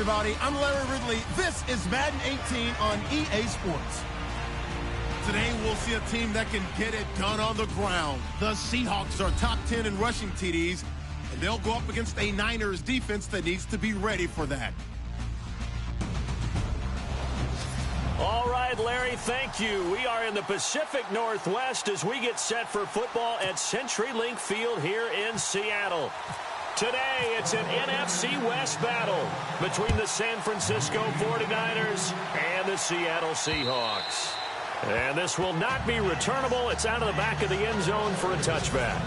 everybody. I'm Larry Ridley. This is Madden 18 on EA Sports. Today, we'll see a team that can get it done on the ground. The Seahawks are top 10 in rushing TDs, and they'll go up against a Niners defense that needs to be ready for that. All right, Larry, thank you. We are in the Pacific Northwest as we get set for football at CenturyLink Field here in Seattle. Today, it's an NFC West battle between the San Francisco 49ers and the Seattle Seahawks. And this will not be returnable. It's out of the back of the end zone for a touchback.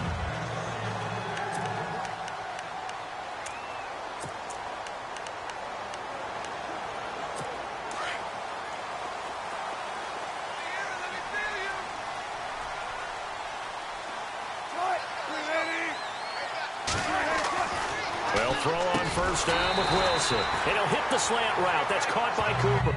They'll throw on first down with Wilson. And he'll hit the slant route. That's caught by Cooper.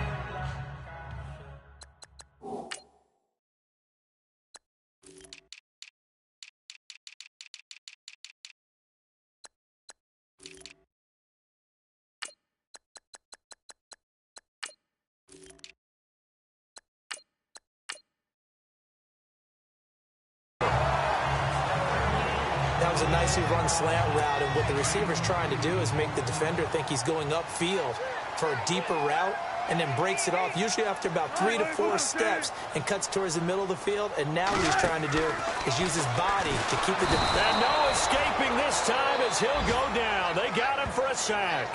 That was a nicely run slant route, and what the receiver's trying to do is make the defender think he's going upfield for a deeper route and then breaks it off, usually after about 3 to 4 steps, and cuts towards the middle of the field. And now what he's trying to do is use his body to keep the defender. And no escaping this time as he'll go down. They got him for a sack.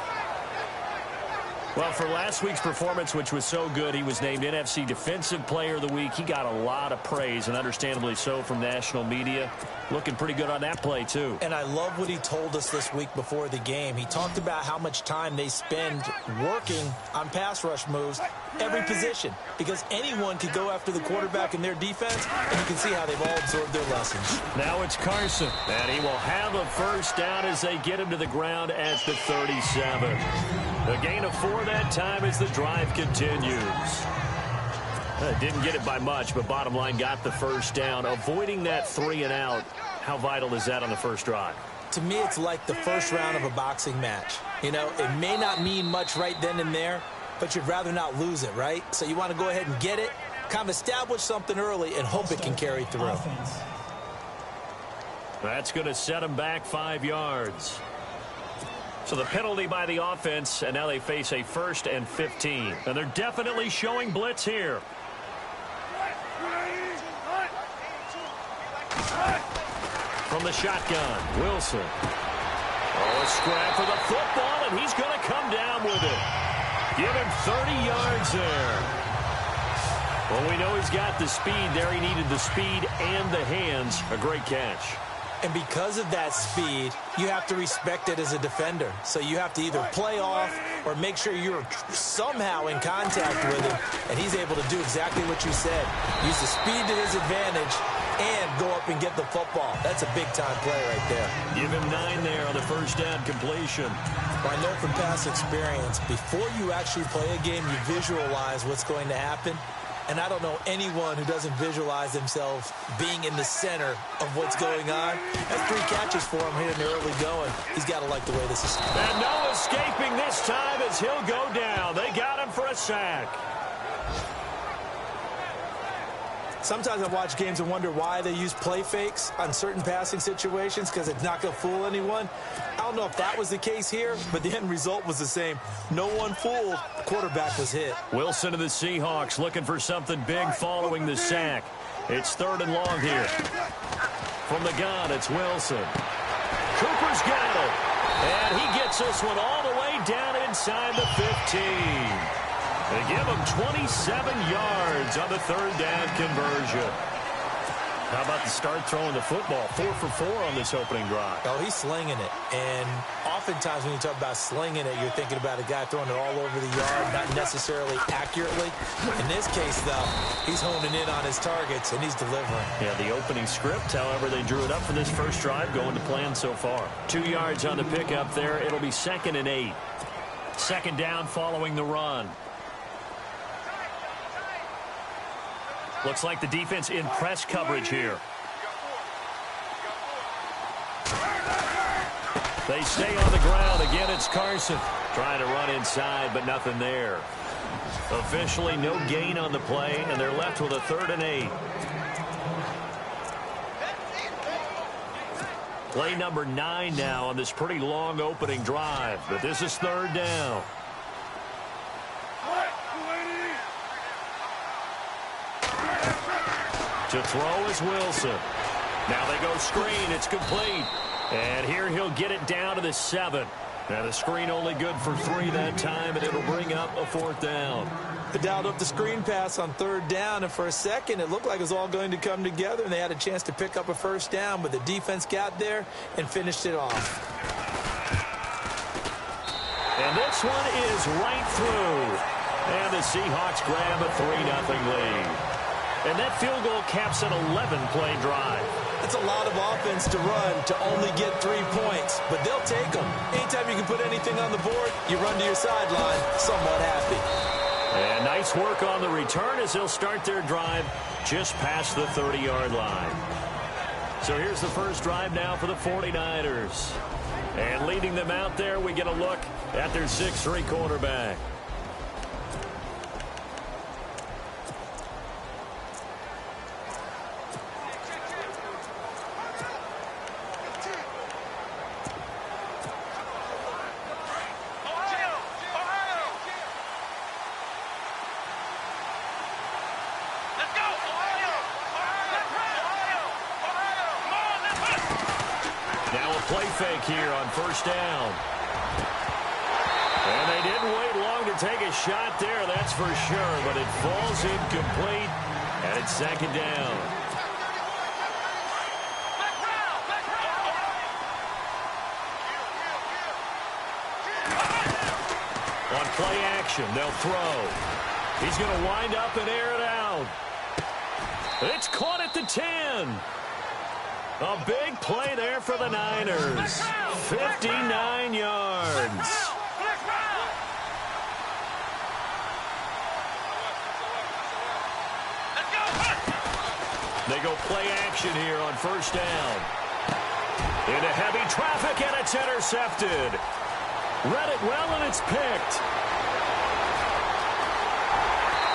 Well, for last week's performance, which was so good, he was named NFC Defensive Player of the Week. He got a lot of praise, and understandably so, from national media. Looking pretty good on that play, too. And I love what he told us this week before the game. He talked about how much time they spend working on pass rush moves, every position, because anyone could go after the quarterback in their defense, and you can see how they've all absorbed their lessons. Now it's Carson, and he will have a first down as they get him to the ground at the 37. A gain of 4 that time as the drive continues. Didn't get it by much, but bottom line got the first down. Avoiding that 3 and out, how vital is that on the first drive? To me, it's like the first round of a boxing match. You know, it may not mean much right then and there, but you'd rather not lose it, right? So you want to go ahead and get it, kind of establish something early, and hope it can carry through. That's going to set him back 5 yards. So the penalty by the offense, and now they face a 1st and 15. And they're definitely showing blitz here. From the shotgun, Wilson. Oh, a scrap for the football, and he's going to come down with it. Give him 30 yards there. Well, we know he's got the speed there. He needed the speed and the hands. A great catch. And because of that speed, you have to respect it as a defender. So you have to either play off or make sure you're somehow in contact with him. And he's able to do exactly what you said. Use the speed to his advantage and go up and get the football. That's a big-time play right there. Give him 9 there on the first down completion. Well, I know from past experience, before you actually play a game, you visualize what's going to happen. And I don't know anyone who doesn't visualize themselves being in the center of what's going on. That's 3 catches for him here in the early going. He's got to like the way this is. And no escaping this time as he'll go down. They got him for a sack. Sometimes I watch games and wonder why they use play fakes on certain passing situations, because it's not going to fool anyone. I don't know if that was the case here, but the end result was the same. No one fooled. The quarterback was hit. Wilson of the Seahawks looking for something big following the sack. It's 3rd and long here. From the gun, it's Wilson. Cooper's got it. And he gets this one all the way down inside the 15. They give him 27 yards on the 3rd down conversion. How about the start throwing the football? 4 for 4 on this opening drive. Oh, he's slinging it. And oftentimes when you talk about slinging it, you're thinking about a guy throwing it all over the yard, not necessarily accurately. In this case, though, he's honing in on his targets, and he's delivering. Yeah, the opening script, however, they drew it up for this first drive, going to plan so far. 2 yards on the pickup there. It'll be 2nd and 8. 2nd down following the run. Looks like the defense in press coverage here. They stay on the ground. Again, it's Carson trying to run inside, but nothing there. Officially no gain on the play, and they're left with a 3rd and 8. Play number 9 now on this pretty long opening drive, but this is 3rd down. To throw is Wilson. Now they go screen. It's complete. And here he'll get it down to the 7. And the screen only good for 3 that time, and it'll bring up a 4th down. They dialed up the screen pass on 3rd down, and for a second it looked like it was all going to come together, and they had a chance to pick up a 1st down, but the defense got there and finished it off. And this one is right through. And the Seahawks grab a 3-0 lead. And that field goal caps an 11-play drive. That's a lot of offense to run to only get 3 points, but they'll take them. Anytime you can put anything on the board, you run to your sideline somewhat happy. And nice work on the return as they'll start their drive just past the 30-yard line. So here's the first drive now for the 49ers. And leading them out there, we get a look at their 6'3" quarterback. Play fake here on 1st down. And they didn't wait long to take a shot there, that's for sure, but it falls incomplete, and it's 2nd down. On play action, they'll throw. He's going to wind up and air it out. It's caught at the 10. A big play there for the Niners. 59 yards. They go play action here on 1st down. Into heavy traffic, and it's intercepted. Read it well, and it's picked.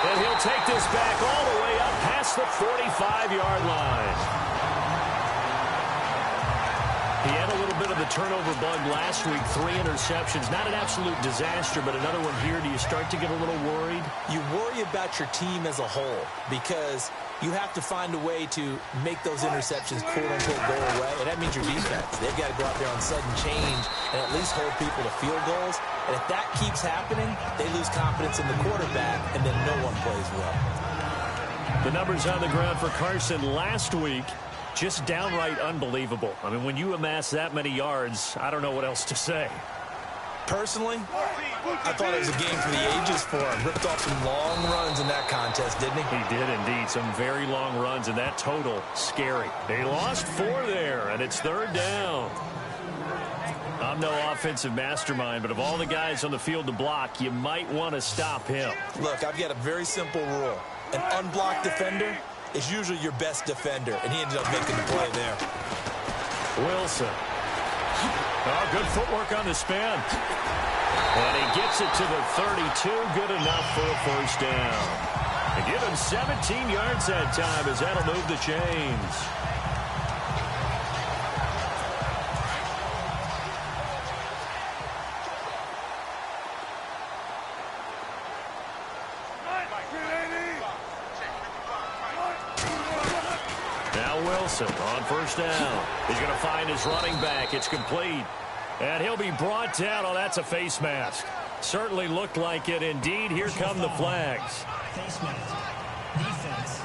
And he'll take this back all the way up past the 45-yard line. He had a little bit of the turnover bug last week, 3 interceptions. Not an absolute disaster, but another one here. Do you start to get a little worried? You worry about your team as a whole because you have to find a way to make those interceptions, quote-unquote, go away. And that means your defense. They've got to go out there on sudden change and at least hold people to field goals. And if that keeps happening, they lose confidence in the quarterback, and then no one plays well. The numbers on the ground for Carson last week, just downright unbelievable. I mean, when you amass that many yards, I don't know what else to say. Personally, I thought it was a game for the ages for him. Ripped off some long runs in that contest, didn't he? He did indeed. Some very long runs, and that total, scary. They lost 4 there, and it's 3rd down. I'm no offensive mastermind, but of all the guys on the field to block, you might want to stop him. Look, I've got a very simple rule. An unblocked defender is usually your best defender, and he ended up making the play there. Wilson. Oh, good footwork on the spin. And he gets it to the 32. Good enough for a 1st down. And give him 17 yards that time as that'll move the chains. Wilson on 1st down. He's going to find his running back. It's complete. And he'll be brought down. Oh, that's a face mask. Certainly looked like it. Indeed, here come the flags. Face mask. Defense.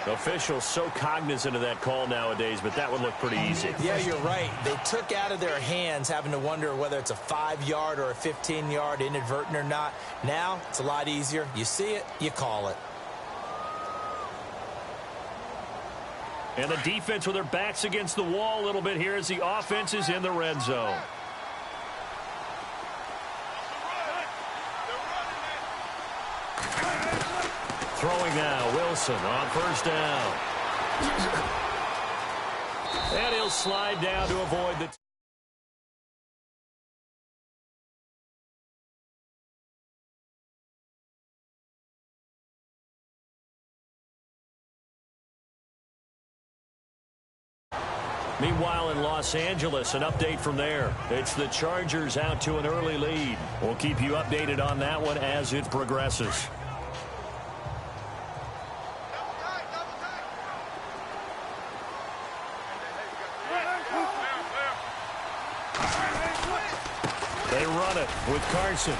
Officials so cognizant of that call nowadays, but that would look pretty easy. Yeah, you're right. They took out of their hands having to wonder whether it's a 5-yard or a 15-yard inadvertent or not. Now, it's a lot easier. You see it, you call it. And the defense with their backs against the wall a little bit here as the offense is in the red zone. Throwing now, Wilson on 1st down. And he'll slide down to avoid the... Meanwhile, in Los Angeles, an update from there. It's the Chargers out to an early lead. We'll keep you updated on that one as it progresses. They run it with Carson.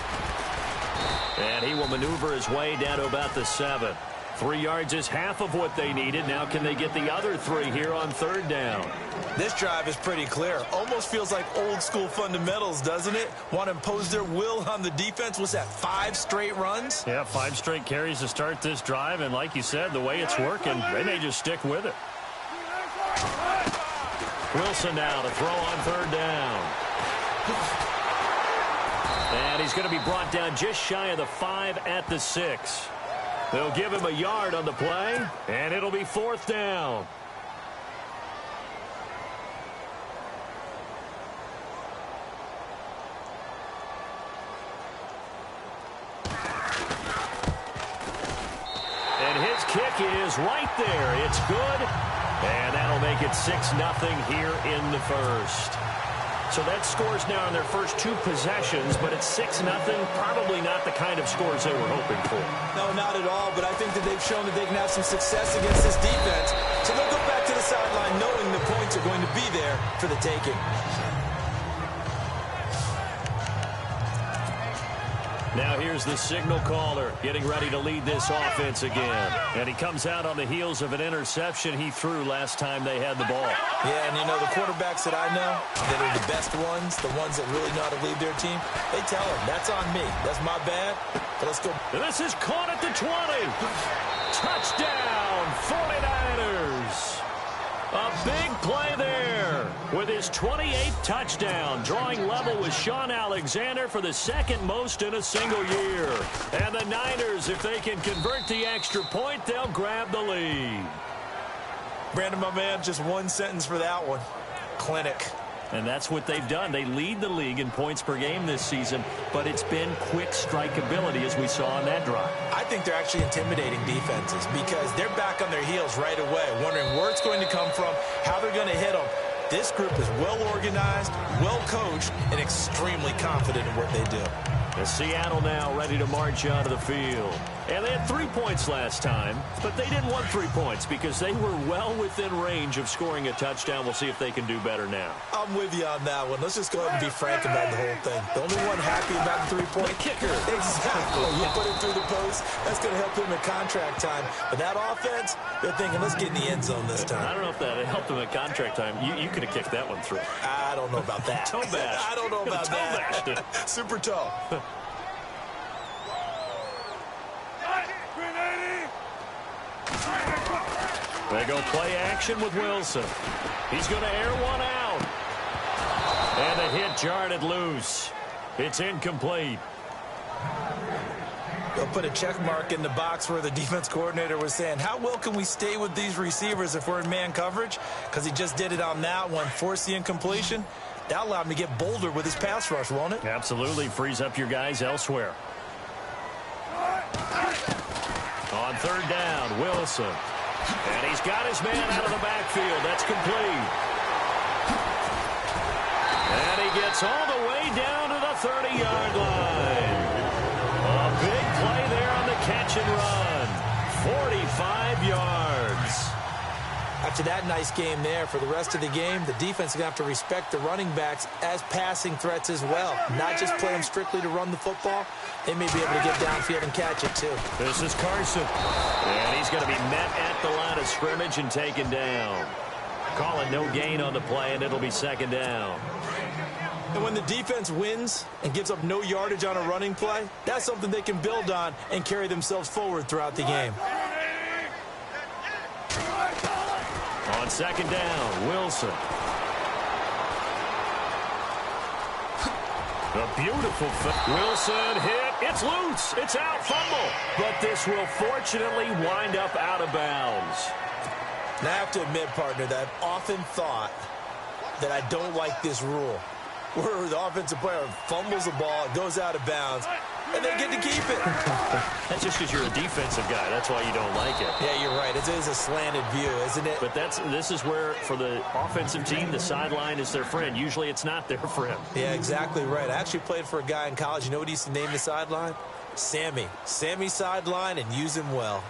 And he will maneuver his way down to about the 7. 3 yards is half of what they needed. Now can they get the other 3 here on 3rd down? This drive is pretty clear. Almost feels like old school fundamentals, doesn't it? Want to impose their will on the defense. What's that, 5 straight runs? Yeah, 5 straight carries to start this drive. And like you said, the way it's working, they may just stick with it. Wilson now to throw on 3rd down. And he's going to be brought down just shy of the 5 at the 6. They'll give him a yard on the play, and it'll be 4th down. And his kick is right there. It's good, and that'll make it 6-0 here in the 1st. So that scores now in their first 2 possessions, but it's 6-0. Probably not the kind of scores they were hoping for. No, not at all, but I think that they've shown that they can have some success against this defense. So they'll go back to the sideline knowing the points are going to be there for the taking. Now here's the signal caller getting ready to lead this offense again. And he comes out on the heels of an interception he threw last time they had the ball. Yeah, and you know, the quarterbacks that I know that are the best ones, the ones that really know how to lead their team, they tell them, that's on me. That's my bad. But let's go. And this is caught at the 20. Touchdown, 49ers. A big play there with his 28th touchdown, drawing level with Sean Alexander for the 2nd most in a single year. And the Niners, if they can convert the extra point, they'll grab the lead. Brandon, my man, just 1 sentence for that one. Clinic. And that's what they've done. They lead the league in points per game this season, but it's been quick strikeability as we saw on that drive. I think they're actually intimidating defenses because they're back on their heels right away, wondering where it's going to come from, how they're going to hit them. This group is well organized, well coached, and extremely confident in what they do. And Seattle now ready to march onto the field. And they had 3 points last time, but they didn't want 3 points because they were well within range of scoring a touchdown. We'll see if they can do better now. I'm with you on that one. Let's just go ahead and be frank about the whole thing. The only one happy about the 3-point kicker. Exactly. You put it through the post. That's going to help him at contract time. But that offense, they're thinking, let's get in the end zone this time. I don't know if that helped him at contract time. You could have kicked that one through. I don't know about that. Toe bash. I don't know about toe that. Bashed it. Super toe. They go play action with Wilson. He's going to air one out. And the hit jarred it loose. It's incomplete. They'll put a check mark in the box where the defense coordinator was saying, how well can we stay with these receivers if we're in man coverage? Because he just did it on that one, forced the incompletion. That allowed him to get bolder with his pass rush, won't it? Absolutely. Frees up your guys elsewhere. On 3rd down, Wilson. And he's got his man out of the backfield. That's complete. And he gets all the way down to the 30-yard line. A big play there on the catch and run. 45 yards. After that nice game there, for the rest of the game, the defense is going to have to respect the running backs as passing threats as well. Not just play them strictly to run the football. They may be able to get downfield and catch it, too. This is Carson. And he's going to be met at the line of scrimmage and taken down. Call it no gain on the play, and it'll be 2nd down. And when the defense wins and gives up no yardage on a running play, that's something they can build on and carry themselves forward throughout the game. On 2nd down, Wilson. A beautiful Wilson hit. It's loose. It's out. Fumble. But this will fortunately wind up out of bounds. And I have to admit, partner, that I've often thought that I don't like this rule, where the offensive player fumbles the ball, it goes out of bounds, and they get to keep it. That's just because you're a defensive guy. That's why you don't like it. Yeah, you're right. It is a slanted view, isn't it? But this is where, for the offensive team, the sideline is their friend. Usually it's not their friend. Yeah, exactly right. I actually played for a guy in college. You know what he used to name the sideline? Sammy. Sammy sideline, and use him well.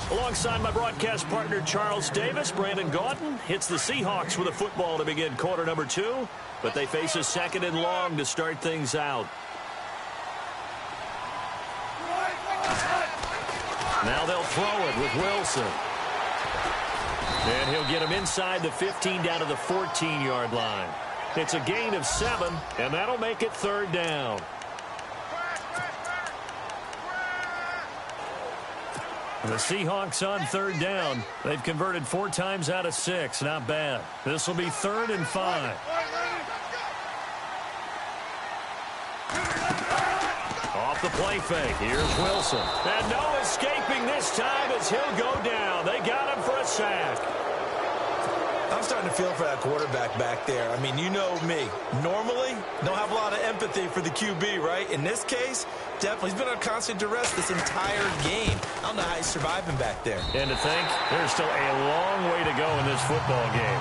Alongside my broadcast partner, Charles Davis, Brandon Gaudin hits the Seahawks with a football to begin quarter number 2, but they face a 2nd and long to start things out. Now they'll throw it with Wilson. And he'll get him inside the 15 down to the 14-yard line. It's a gain of 7, and that'll make it 3rd down. The Seahawks on 3rd down. They've converted 4 times out of 6. Not bad. This will be 3rd and 5. Off the play fake. Here's Wilson. And no escaping this time as he'll go down. They got him for a sack. I'm starting to feel for that quarterback back there. I mean, you know me. Normally, don't have a lot of empathy for the QB, right? In this case, definitely. He's been on constant duress this entire game. I don't know how he's surviving back there. And to think, there's still a long way to go in this football game.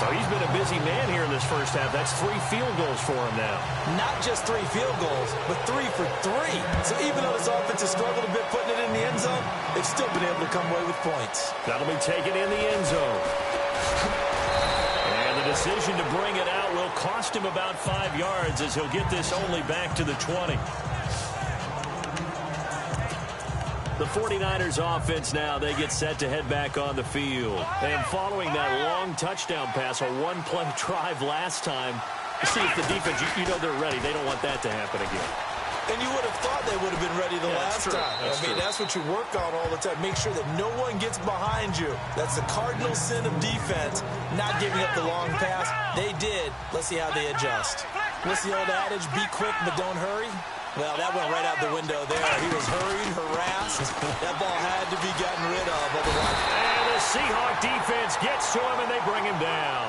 So he's been a busy man here in this first half. That's 3 field goals for him now. Not just 3 field goals, but 3 for 3. So even though this offense has struggled a bit putting it in the end zone, they've still been able to come away with points. That'll be taken in the end zone. And the decision to bring it out will cost him about 5 yards as he'll get this only back to the 20. The 49ers offense now, they get set to head back on the field. And following that long touchdown pass, a 1-play drive last time, you see if the defense, you know they're ready. They don't want that to happen again. And you would have thought they would have been ready the last time. That's what you work on all the time. Make sure that no one gets behind you. That's the cardinal sin of defense, not giving up the long pass. They did. Let's see how they adjust. What's the old adage? Be quick, but don't hurry. Well, that went right out the window there. He was hurried, harassed. That ball had to be gotten rid of. Otherwise. And the Seahawk defense gets to him, and they bring him down.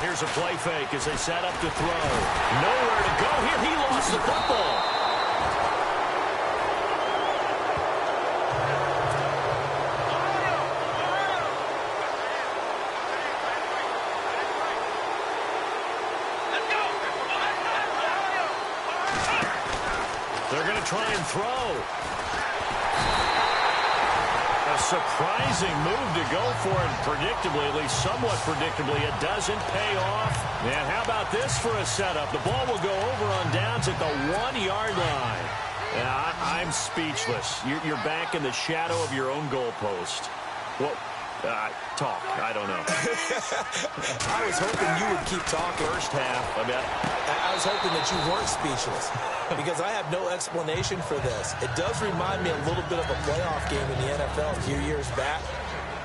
Here's a play fake as they set up to throw. Nowhere to go here. He lost the football. They're going to try and throw. A surprising move to go for it predictably, at least somewhat predictably. It doesn't pay off. And how about this for a setup? The ball will go over on downs at the 1-yard line. Yeah, I'm speechless. You're back in the shadow of your own goalpost. Well, talk. I don't know. I was hoping you would keep talking. First half. I was hoping that you weren't speechless because I have no explanation for this. It does remind me a little bit of a playoff game in the NFL a few years back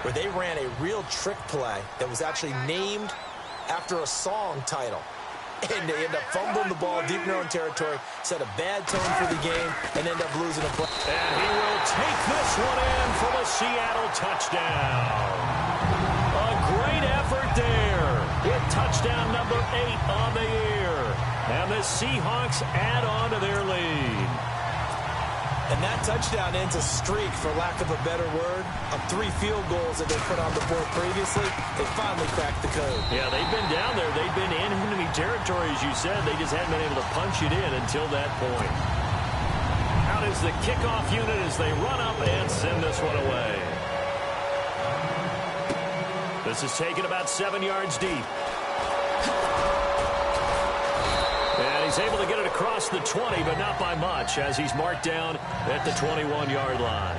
where they ran a real trick play that was actually named after a song title. And they end up fumbling the ball deep in their own territory, set a bad tone for the game, and end up losing a play. And he will take this one in for the Seattle touchdown. A great effort there with touchdown number 8 on the year. And the Seahawks add on to their lead. And that touchdown ends a streak, for lack of a better word, of 3 field goals that they put on the board previously. They finally cracked the code. Yeah, they've been down there. They've been in enemy territory, as you said. They just hadn't been able to punch it in until that point. Out is the kickoff unit as they run up and send this one away. This is taken about 7 yards deep. And he's able to get it across the 20, but not by much, as he's marked down at the 21-yard line.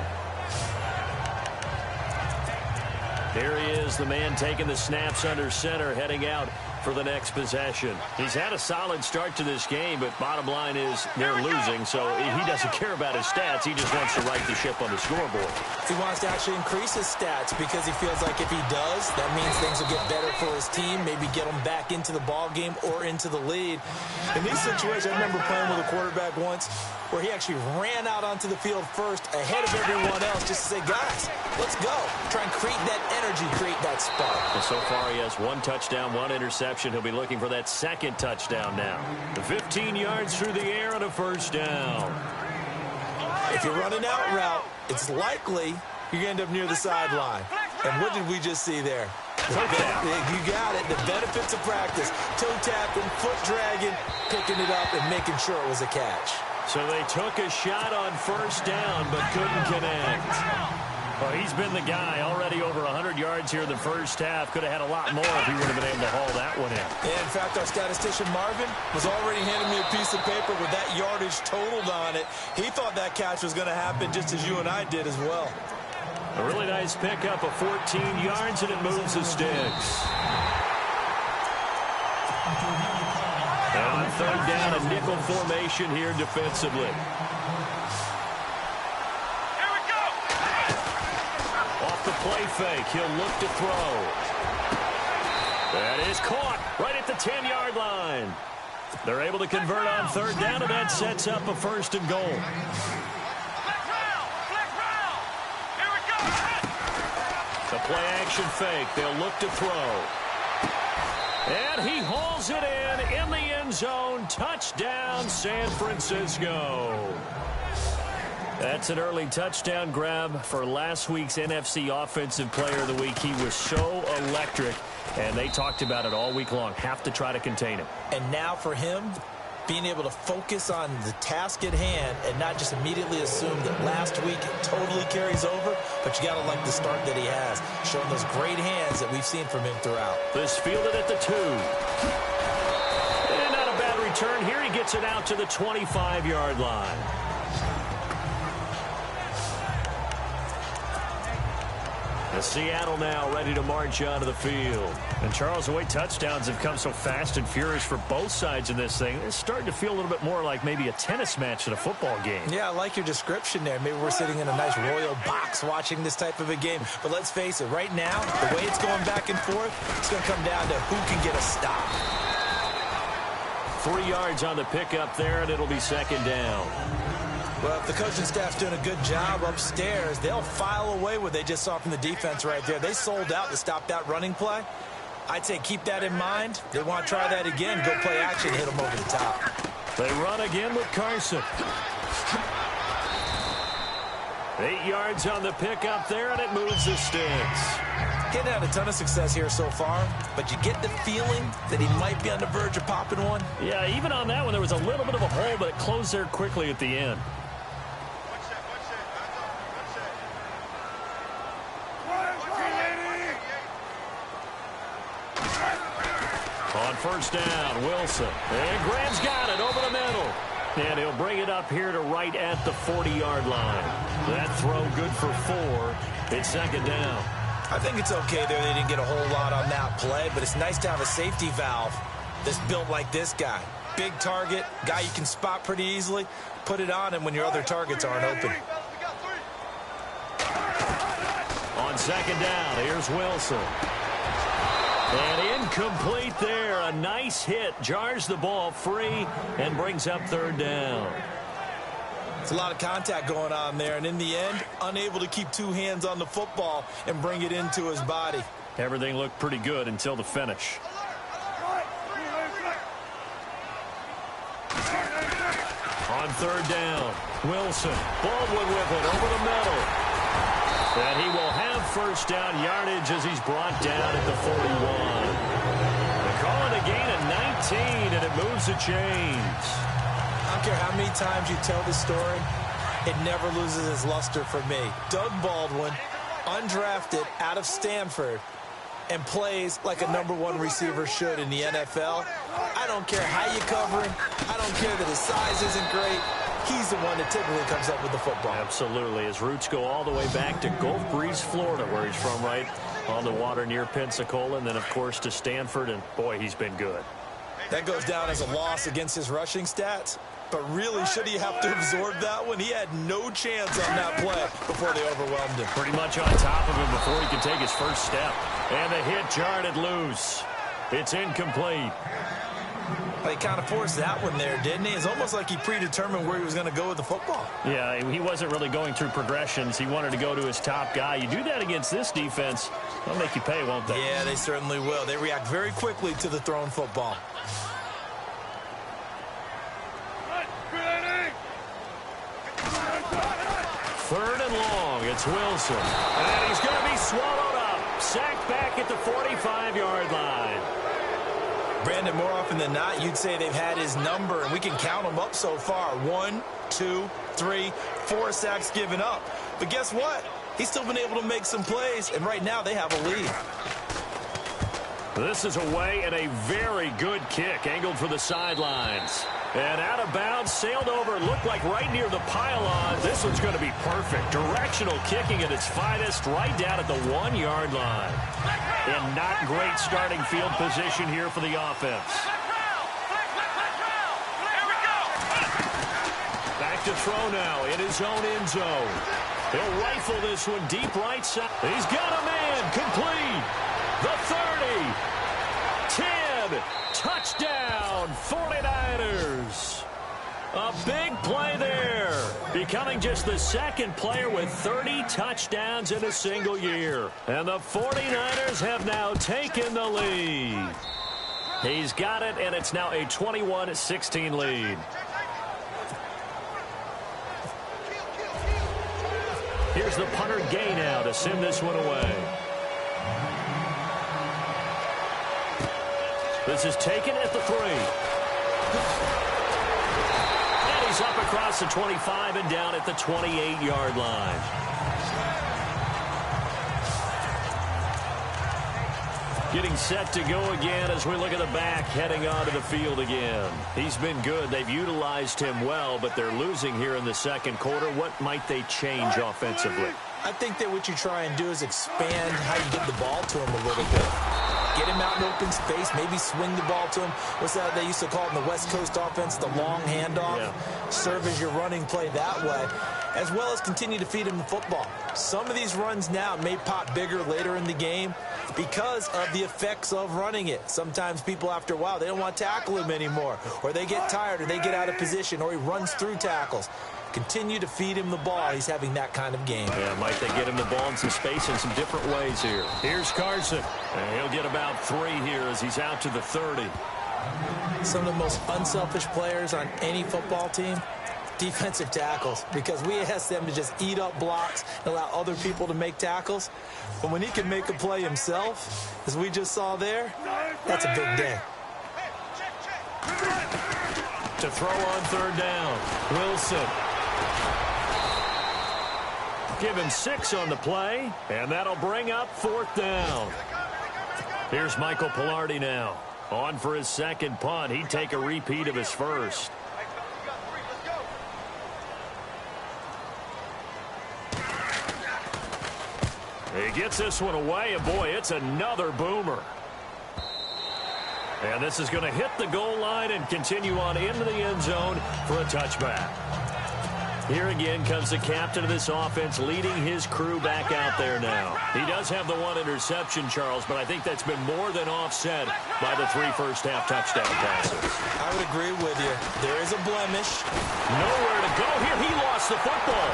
There he is, the man taking the snaps under center, heading out for the next possession. He's had a solid start to this game, but bottom line is they're losing, so he doesn't care about his stats. He just wants to right the ship on the scoreboard. He wants to actually increase his stats because he feels like if he does, that means things will get better for his team, maybe get them back into the ball game or into the lead. In these situations, I remember playing with a quarterback once where he actually ran out onto the field first ahead of everyone else just to say, guys, let's go. Try and create that energy, create that spark. Well, so far he has 1 touchdown, 1 interception. He'll be looking for that second touchdown now. 15 yards through the air and a first down. If you're running out route, it's likely you're going to end up near the sideline. And what did we just see there? You got it. The benefits of practice. Toe tapping, foot dragging, picking it up, and making sure it was a catch. So they took a shot on first down, but couldn't connect. Well, he's been the guy. Already over 100 yards here in the first half. Could have had a lot more if he would have been able to haul that one in. And in fact, our statistician Marvin was already handing me a piece of paper with that yardage totaled on it. He thought that catch was going to happen just as you and I did as well. A really nice pickup of 14 yards, and it moves the sticks. And on third down, a nickel formation here defensively. The play fake. He'll look to throw. That is caught right at the 10-yard line. They're able to convert on third down, and that sets up a first and goal. The play action fake. They'll look to throw. And he hauls it in the end zone. Touchdown, San Francisco. That's an early touchdown grab for last week's NFC Offensive Player of the Week. He was so electric, and they talked about it all week long. Have to try to contain him. And now for him, being able to focus on the task at hand and not just immediately assume that last week totally carries over, but you got to like the start that he has, showing those great hands that we've seen from him throughout. This fielded at the 2. And not a bad return. Here he gets it out to the 25-yard line. Seattle now ready to march onto the field. And, Charles, the way touchdowns have come so fast and furious for both sides in this thing, it's starting to feel a little bit more like maybe a tennis match than a football game. Yeah, I like your description there. Maybe we're sitting in a nice royal box watching this type of a game. But let's face it, right now, the way it's going back and forth, it's going to come down to who can get a stop. 3 yards on the pickup there, and it'll be second down. Well, if the coaching staff's doing a good job upstairs, they'll file away what they just saw from the defense right there. They sold out to stop that running play. I'd say keep that in mind. They want to try that again, go play action, hit them over the top. They run again with Carson. 8 yards on the pickup there, and it moves the sticks. Getting had a ton of success here so far, but you get the feeling that he might be on the verge of popping one. Yeah, even on that one, there was a little bit of a hole, but it closed there quickly at the end. On first down, Wilson. And Graham's got it over the middle. And he'll bring it up here to right at the 40-yard line. That throw good for 4. It's second down. I think it's okay there. They didn't get a whole lot on that play, but it's nice to have a safety valve that's built like this guy. Big target, guy you can spot pretty easily. Put it on him when your other targets aren't open. On second down, here's Wilson. And incomplete there. A nice hit. Jars the ball free and brings up third down. It's a lot of contact going on there, and in the end, unable to keep 2 hands on the football and bring it into his body. Everything looked pretty good until the finish. On third down, Wilson. Baldwin with it over the middle. And he will have first down yardage as he's brought down at the 41. They call it a gain of 19, and it moves the chains. I don't care how many times you tell the story, it never loses its luster for me. Doug Baldwin, undrafted out of Stanford, and plays like a #1 receiver should in the NFL. I don't care how you cover him. I don't care that his size isn't great. He's the one that typically comes up with the football. Absolutely. His roots go all the way back to Gulf Breeze, Florida, where he's from, right? on the water near Pensacola, and then, of course, to Stanford, and, boy, he's been good. That goes down as a loss against his rushing stats, but really, should he have to absorb that one? He had no chance on that play before they overwhelmed him. Pretty much on top of him before he could take his first step. And the hit jarred it loose. It's incomplete. He kind of forced that one there, didn't he? It's almost like he predetermined where he was going to go with the football. Yeah, he wasn't really going through progressions. He wanted to go to his top guy. You do that against this defense, they'll make you pay, won't they? Yeah, they certainly will. They react very quickly to the thrown football. Third and long, it's Wilson. And he's going to be swallowed up. Sacked back at the 45-yard line. Brandon, more often than not, you'd say they've had his number, and we can count them up so far. 1, 2, 3, 4 sacks given up. But guess what? He's still been able to make some plays, and right now they have a lead. This is away and a very good kick, angled for the sidelines. And out of bounds, sailed over, looked like right near the pylon. This one's going to be perfect. Directional kicking at its finest, right down at the 1-yard line. And not great starting field position here for the offense. Back to throw now in his own end zone. He'll rifle this one deep right side. He's got a man complete. The 30. 10. Touchdown, 49ers. A big play there. Becoming just the second player with 30 touchdowns in a single year. And the 49ers have now taken the lead. He's got it, and it's now a 21-16 lead. Here's the punter Gay now to send this one away. This is taken at the 3. And he's up across the 25 and down at the 28-yard line. Getting set to go again as we look at the back heading onto the field again. He's been good. They've utilized him well, but they're losing here in the second quarter. What might they change offensively? I think that what you try and do is expand how you get the ball to him a little bit. Get him out in open space, maybe swing the ball to him. What's that they used to call it in the West Coast offense, the long handoff? Yeah. Serve as your running play that way, as well as continue to feed him the football. Some of these runs now may pop bigger later in the game because of the effects of running it. Sometimes people, after a while, they don't want to tackle him anymore, or they get tired, or they get out of position, or he runs through tackles. Continue to feed him the ball. He's having that kind of game. Yeah, might they get him the ball in some space in some different ways here. Here's Carson. And he'll get about 3 here as he's out to the 30. Some of the most unselfish players on any football team, defensive tackles, because we ask them to just eat up blocks and allow other people to make tackles. But when he can make a play himself, as we just saw there, that's a big day. To throw on third down, Wilson. Give him 6 on the play, and that'll bring up 4th down. Here's Michael Pilardi now. On for his second punt. He'd take a repeat of his first. He gets this one away, and boy, it's another boomer. And this is going to hit the goal line and continue on into the end zone for a touchback. Here again comes the captain of this offense leading his crew back out there now. He does have the 1 interception, Charles, but I think that's been more than offset by the 3 first-half touchdown passes. I would agree with you. There is a blemish. Nowhere to go here. He lost the football.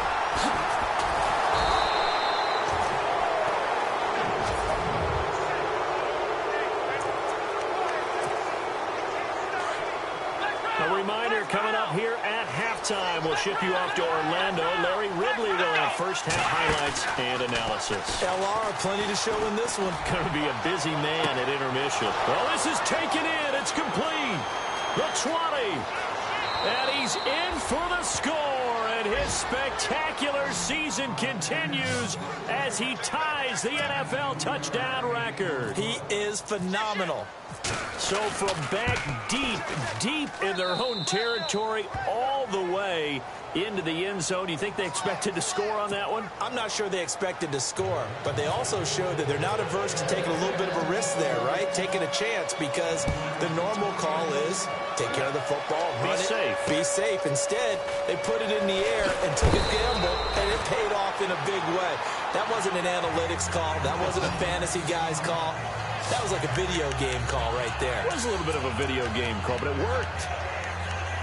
A reminder coming up here at halftime. We'll ship you off to Orlando. Larry Ridley will have first-half highlights and analysis. LR, plenty to show in this one. Going to be a busy man at intermission. Well, this is taken in. It's complete. The 20. And he's in for the score. And his spectacular season continues as he ties the NFL touchdown record. He is phenomenal. So from back deep in their own territory all the way into the end zone. Do you think they expected to score on that one? I'm not sure they expected to score, but they also showed that they're not averse to taking a little bit of a risk there, right? Taking a chance, because the normal call is take care of the football, run it, be safe. Instead, they put it in the air and took a gamble, and it paid off in a big way. That wasn't an analytics call. That wasn't a fantasy guy's call. That was like a video game call right there. It was a little bit of a video game call, but it worked.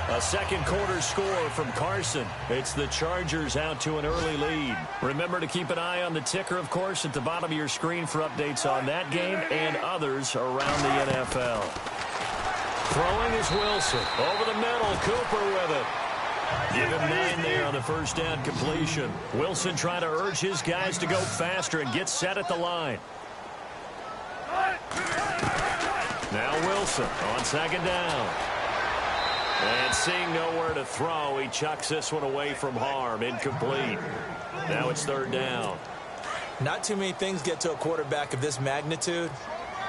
A second quarter score from Carson. It's the Chargers out to an early lead. Remember to keep an eye on the ticker, of course, at the bottom of your screen for updates on that game and others around the NFL. Throwing is Wilson. Over the middle, Cooper with it. Give him 9 there on the first down completion. Wilson trying to urge his guys to go faster and get set at the line. Now Wilson on second down. And seeing nowhere to throw, he chucks this one away from harm. Incomplete. Now it's third down. Not too many things get to a quarterback of this magnitude,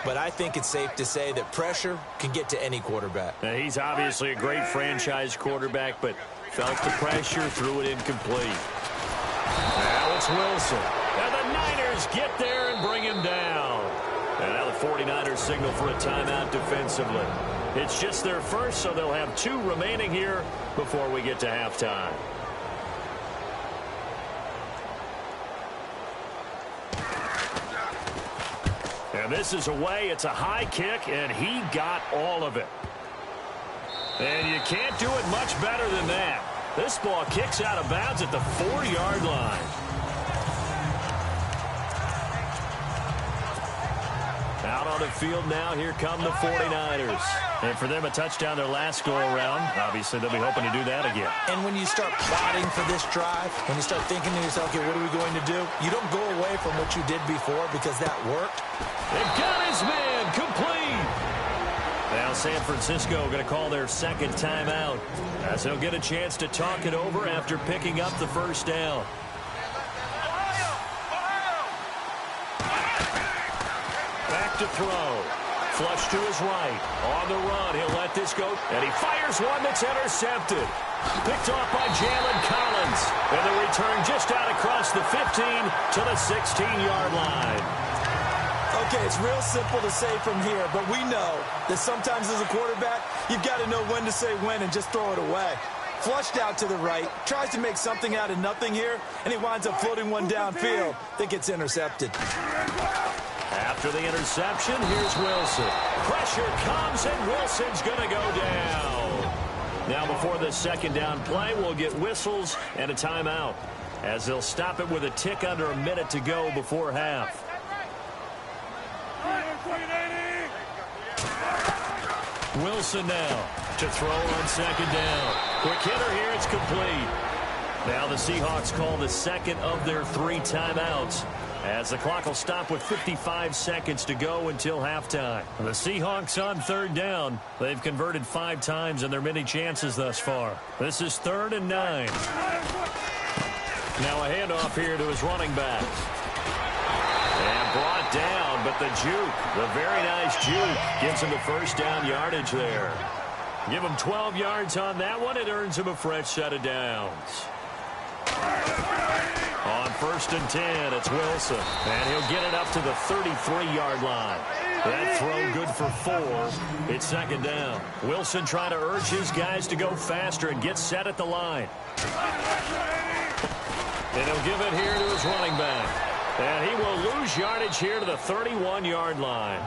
but I think it's safe to say that pressure can get to any quarterback. Now, he's obviously a great franchise quarterback, but felt the pressure, threw it incomplete. Now it's Wilson. And the Niners get there and bring him down. And now the 49ers signal for a timeout defensively. It's just their first, so they'll have 2 remaining here before we get to halftime. And this is away. It's a high kick, and he got all of it. And you can't do it much better than that. This ball kicks out of bounds at the 4-yard line. Out on the field now, here come the 49ers. And for them, a touchdown their last go-around. Obviously, they'll be hoping to do that again. And when you start plotting for this drive, when you start thinking to yourself, okay, what are we going to do? You don't go away from what you did before because that worked. They've got his man complete. Now San Francisco going to call their second timeout as they'll get a chance to talk it over after picking up the first down. Back to throw. Flush to his right. On the run. He'll let this go. And he fires one that's intercepted. Picked off by Jalen Collins. And the return just out across the 15 to the 16-yard line. Okay, it's real simple to say from here, but we know that sometimes as a quarterback, you've got to know when to say when and just throw it away. Flushed out to the right, tries to make something out of nothing here, and he winds up floating one downfield that gets intercepted. After the interception, here's Wilson. Pressure comes, and Wilson's going to go down. Now, before the second down play, we'll get whistles and a timeout, as they'll stop it with a tick under a minute to go before half. Wilson now to throw on second down. Quick hitter here, it's complete. Now the Seahawks call the second of their 3 timeouts, as the clock will stop with 55 seconds to go until halftime. The Seahawks on third down. They've converted 5 times in their many chances thus far. This is 3rd and 9. Now a handoff here to his running back. And brought down, but the juke, the very nice juke, gives him the first down yardage there. Give him 12 yards on that one. It earns him a fresh set of downs. On 1st and 10, it's Wilson. And he'll get it up to the 33-yard line. That throw good for 4. It's second down. Wilson trying to urge his guys to go faster and get set at the line. And he'll give it here to his running back. And he will lose yardage here to the 31-yard line.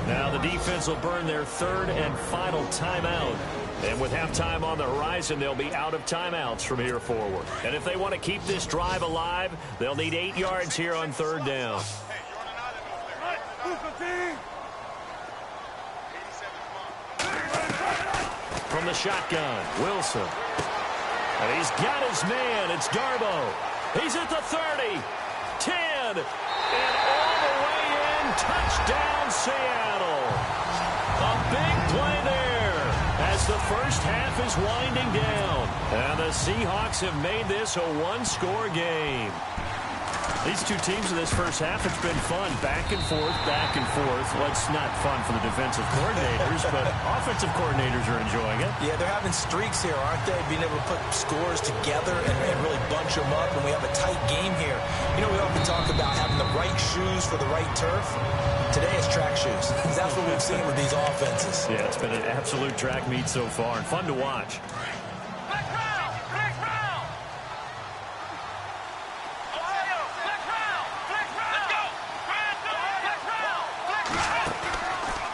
Now the defense will burn their 3rd and final timeout. And with halftime on the horizon, they'll be out of timeouts from here forward. And if they want to keep this drive alive, they'll need 8 yards here on 3rd down. From the shotgun, Wilson. And he's got his man. It's Darbo. He's at the 30. 10, and all the way in, touchdown Seattle. A big play there as the first half is winding down. And the Seahawks have made this a 1-score game. These two teams in this first half, it's been fun. Back and forth, back and forth. Well, it's not fun for the defensive coordinators, but offensive coordinators are enjoying it. Yeah, they're having streaks here, aren't they? Being able to put scores together and really bunch them up, and we have a tight game here. You know, we often talk about having the right shoes for the right turf. Today it's track shoes. That's what we've seen with these offenses. Yeah, it's been an absolute track meet so far, and fun to watch.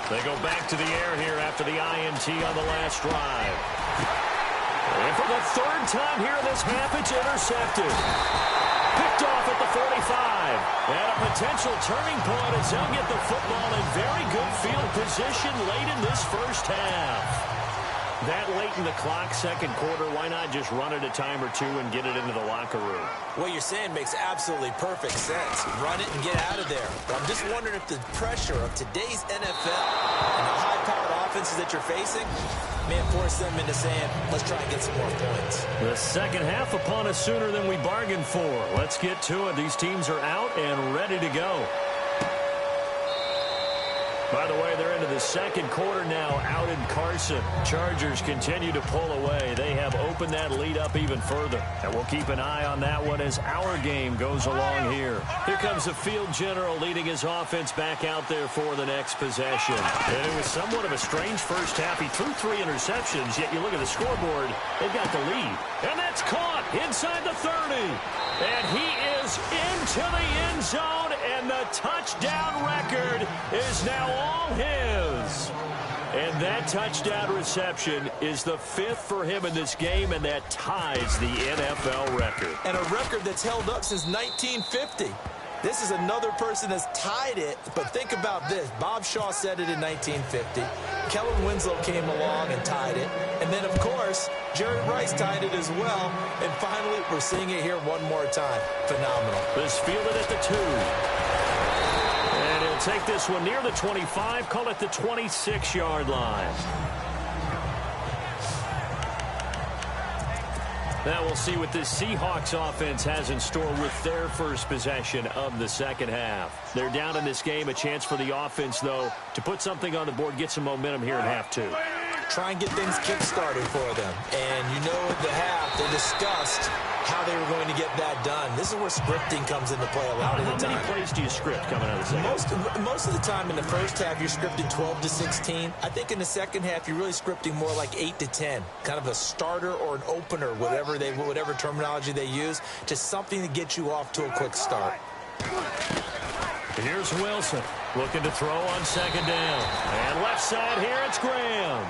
They go back to the air here after the INT on the last drive. And for the third time here in this half, it's intercepted. Picked off at the 45. And a potential turning point as they'll get the football in very good field position late in this first half. That late in the clock, second quarter, why not just run it a time or two and get it into the locker room? What you're saying makes absolutely perfect sense. Run it and get out of there. But I'm just wondering if the pressure of today's NFL and the high-powered offenses that you're facing may force them into saying, let's try and get some more points. The second half upon us sooner than we bargained for. Let's get to it. These teams are out and ready to go. By the way, they're into the second quarter now out in Carson. Chargers continue to pull away. They have opened that lead up even further. And we'll keep an eye on that one as our game goes along here. Here comes the field general leading his offense back out there for the next possession. And it was somewhat of a strange first half. He threw 3 interceptions, yet you look at the scoreboard, they've got the lead. And that's caught inside the 30. And he is into the end zone, and the touchdown record is now all his. And that touchdown reception is the 5th for him in this game, and that ties the NFL record. And a record that's held up since 1950. This is another person that's tied it, but think about this. Bob Shaw said it in 1950. Kellen Winslow came along and tied it. And then, of course, Jerry Rice tied it as well. And finally, we're seeing it here one more time. Phenomenal. This fielded at the 2. And he'll take this one near the 25, call it the 26-yard line. Now we'll see what this Seahawks offense has in store with their first possession of the second half. They're down in this game. A chance for the offense, though, to put something on the board, get some momentum here in half 2. Try and get things kick-started for them. And you know at the half, they discussed how they were going to get that done. This is where scripting comes into play a lot of the time. How many plays do you script coming out of the second? Most of the time in the first half, you're scripting 12 to 16. I think in the second half, you're really scripting more like 8 to 10. Kind of a starter or an opener, whatever terminology they use, just something to get you off to a quick start. Here's Wilson looking to throw on second down. And left side here, it's Graham.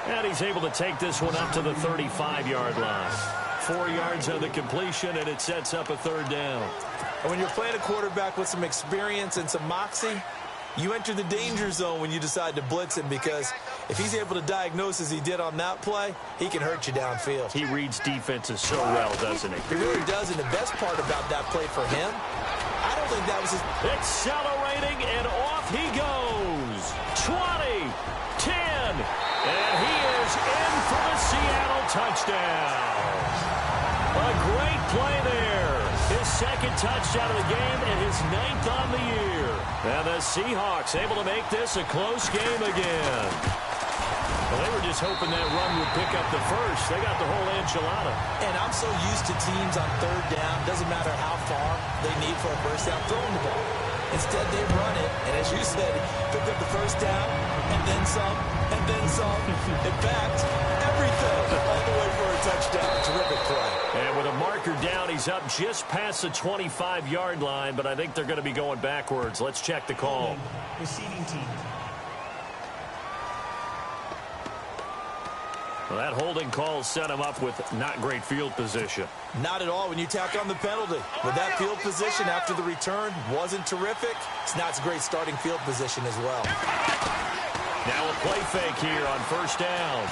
And he's able to take this one up to the 35-yard line. 4 yards on the completion, and it sets up a third down. And when you're playing a quarterback with some experience and some moxie, you enter the danger zone when you decide to blitz him, because if he's able to diagnose as he did on that play, he can hurt you downfield. He reads defenses so well, doesn't he? He really does, and the best part about that play for him, I don't think that was his... Accelerating, and off he goes. 20, 10, and he is in for the Seattle touchdown. A great play there. His second touchdown of the game and his 9th on the year. And the Seahawks able to make this a close game again. Well, they were just hoping that run would pick up the first. They got the whole enchilada. And I'm so used to teams on third down, doesn't matter how far they need for a first down, throwing the ball. Instead, they run it, and as you said, pick up the first down, and then some, and then some. In fact, everything all the way for a touchdown. Terrific play. And with a marker down, he's up just past the 25-yard line, but I think they're going to be going backwards. Let's check the call. Receiving team. Well, that holding call set him up with not great field position. Not at all when you tack on the penalty. With that field position after the return wasn't terrific, it's not a great starting field position as well. Now a play fake here on first down.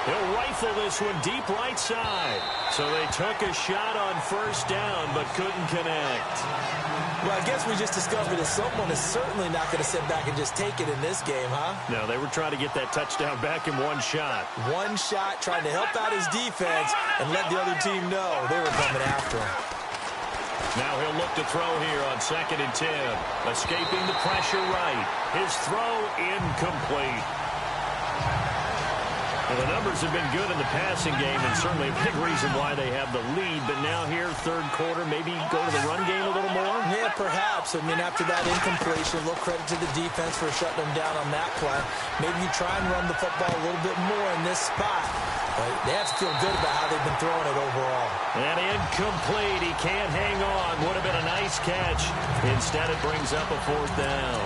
He'll rifle this one deep right side. So they took a shot on first down but couldn't connect. Well, I guess we just discovered that someone is certainly not going to sit back and just take it in this game, huh? No, they were trying to get that touchdown back in one shot. One shot, trying to help out his defense and let the other team know they were coming after him. Now he'll look to throw here on 2nd and 10. Escaping the pressure right. His throw incomplete. Well, the numbers have been good in the passing game, and certainly a big reason why they have the lead. But now here, third quarter, maybe go to the run game a little more? Yeah, perhaps. I mean, after that incompletion, a little credit to the defense for shutting them down on that play. Maybe you try and run the football a little bit more in this spot. But they have to feel good about how they've been throwing it overall. And incomplete. He can't hang on. Would have been a nice catch. Instead, it brings up a 4th down.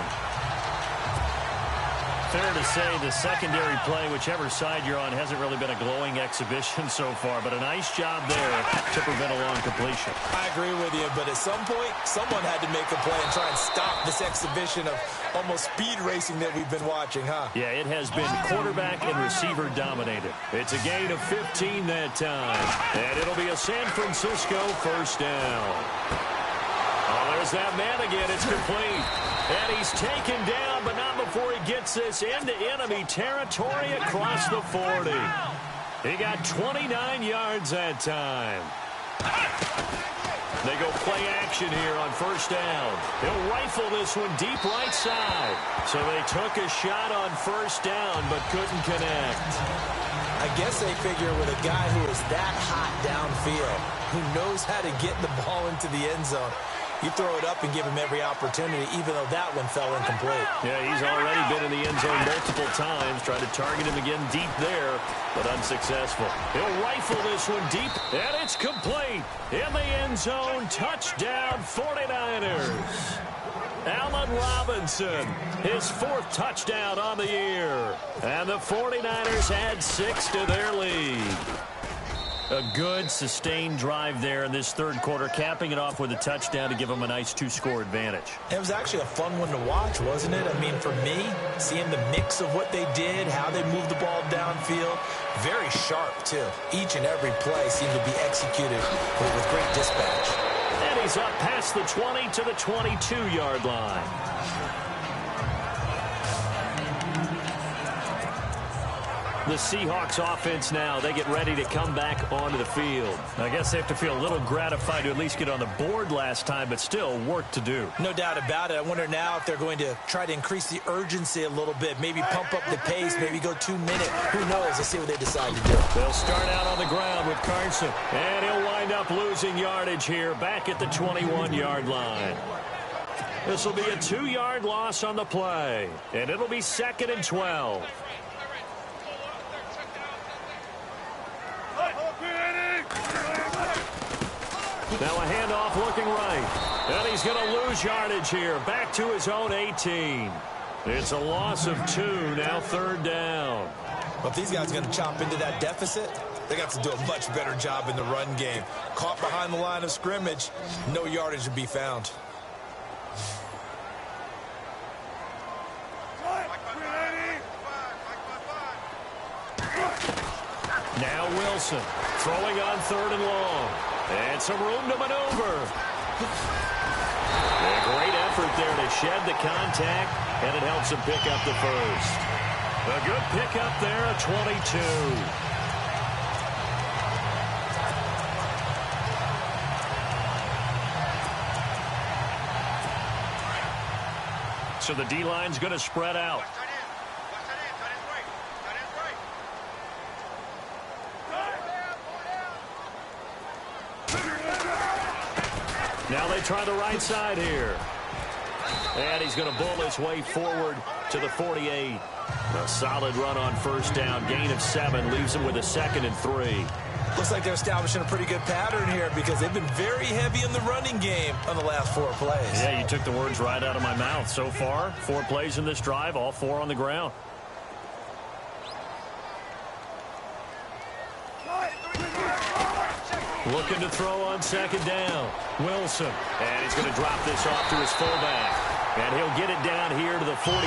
Fair to say the secondary play, whichever side you're on, hasn't really been a glowing exhibition so far, but a nice job there to prevent a long completion. I agree with you, but at some point, someone had to make a play and try and stop this exhibition of almost speed racing that we've been watching, huh? Yeah, it has been quarterback and receiver dominated. It's a gain of 15 that time, and it'll be a San Francisco 1st down. Oh, there's that man again. It's complete. And he's taken down, but not before he gets this into enemy territory across the 40. He got 29 yards that time. They go play action here on 1st down. He'll rifle this one deep right side. So they took a shot on 1st down, but couldn't connect. I guess they figure with a guy who is that hot downfield, who knows how to get the ball into the end zone, you throw it up and give him every opportunity, even though that one fell incomplete. Yeah, he's already been in the end zone multiple times. Tried to target him again deep there, but unsuccessful. He'll rifle this one deep, and it's complete. In the end zone, touchdown 49ers. Allen Robinson, his 4th touchdown on the year. And the 49ers add 6 to their lead. A good, sustained drive there in this third quarter, capping it off with a touchdown to give them a nice 2-score advantage. It was actually a fun one to watch, wasn't it? I mean, for me, seeing the mix of what they did, how they moved the ball downfield, very sharp, too. Each and every play seemed to be executed with great dispatch. And he's up past the 20 to the 22-yard line. The Seahawks offense now, they get ready to come back onto the field. I guess they have to feel a little gratified to at least get on the board last time, but still work to do. No doubt about it. I wonder now if they're going to try to increase the urgency a little bit, maybe pump up the pace, maybe go 2 minutes. Who knows? Let's see what they decide to do. They'll start out on the ground with Carson, and he'll wind up losing yardage here back at the 21-yard line. This will be a 2-yard loss on the play, and it'll be 2nd and 12. Now a handoff looking right. And he's going to lose yardage here. Back to his own 18. It's a loss of 2. Now 3rd down. But if these guys are going to chop into that deficit, they got to do a much better job in the run game. Caught behind the line of scrimmage, no yardage to be found. Now Wilson throwing on 3rd and long. And some room to maneuver. A great effort there to shed the contact, and it helps him pick up the 1st. A good pickup there at 22. So the D-line's going to spread out. Now they try the right side here. And he's going to bull his way forward to the 48. A solid run on 1st down. Gain of 7 leaves him with a 2nd and 3. Looks like they're establishing a pretty good pattern here because they've been very heavy in the running game on the last 4 plays. Yeah, you took the words right out of my mouth. So far, 4 plays in this drive, all 4 on the ground. Looking to throw on 2nd down. Wilson. And he's going to drop this off to his fullback. And he'll get it down here to the 43.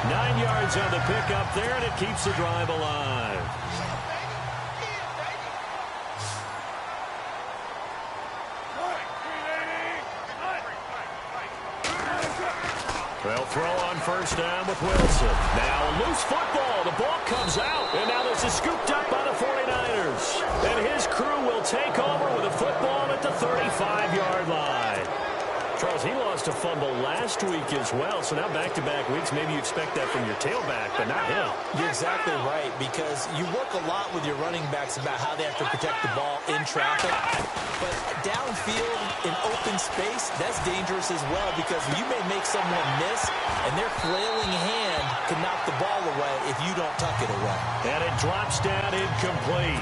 9 yards on the pickup there, and it keeps the drive alive. They'll throw on 1st down with Wilson. Now a loose football. The ball comes out. And now this is scooped up by the 49ers. 49ers. And his crew will take over with a football at the 35-yard line. Charles, he lost a fumble last week as well, so now back-to-back weeks, maybe you expect that from your tailback, but not him. You're exactly right, because you work a lot with your running backs about how they have to protect the ball in traffic, but downfield in open space, that's dangerous as well, because you may make someone miss, and their flailing hand can knock the ball away if you don't tuck it away. And it drops down incomplete.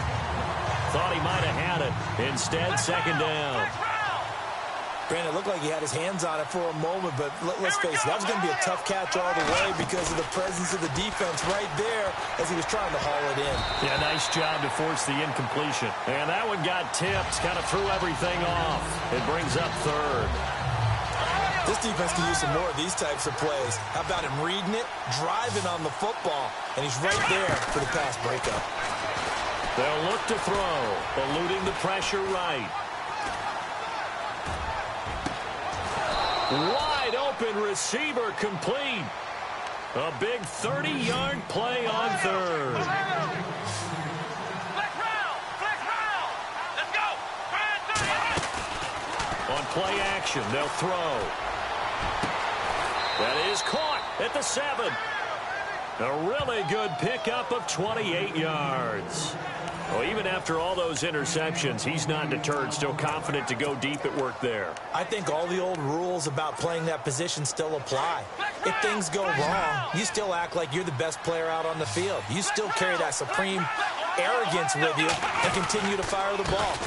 Thought he might have had it. Instead, second down. Brandon, it looked like he had his hands on it for a moment, but let's face it, that was going to be a tough catch all the way because of the presence of the defense right there as he was trying to haul it in. Yeah, nice job to force the incompletion. And that one got tipped, kind of threw everything off. It brings up third. This defense can use some more of these types of plays. How about him reading it, driving on the football, and he's right there for the pass breakup. They'll look to throw, eluding the pressure right. Wide open receiver complete. A big 30-yard play on third. Let's go. On play action, they'll throw. That is caught at the 7. A really good pickup of 28 yards. Well, even after all those interceptions, he's not deterred, still confident to go deep at work there. I think all the old rules about playing that position still apply. If things go wrong, you still act like you're the best player out on the field. You still carry that supreme arrogance with you and continue to fire the ball.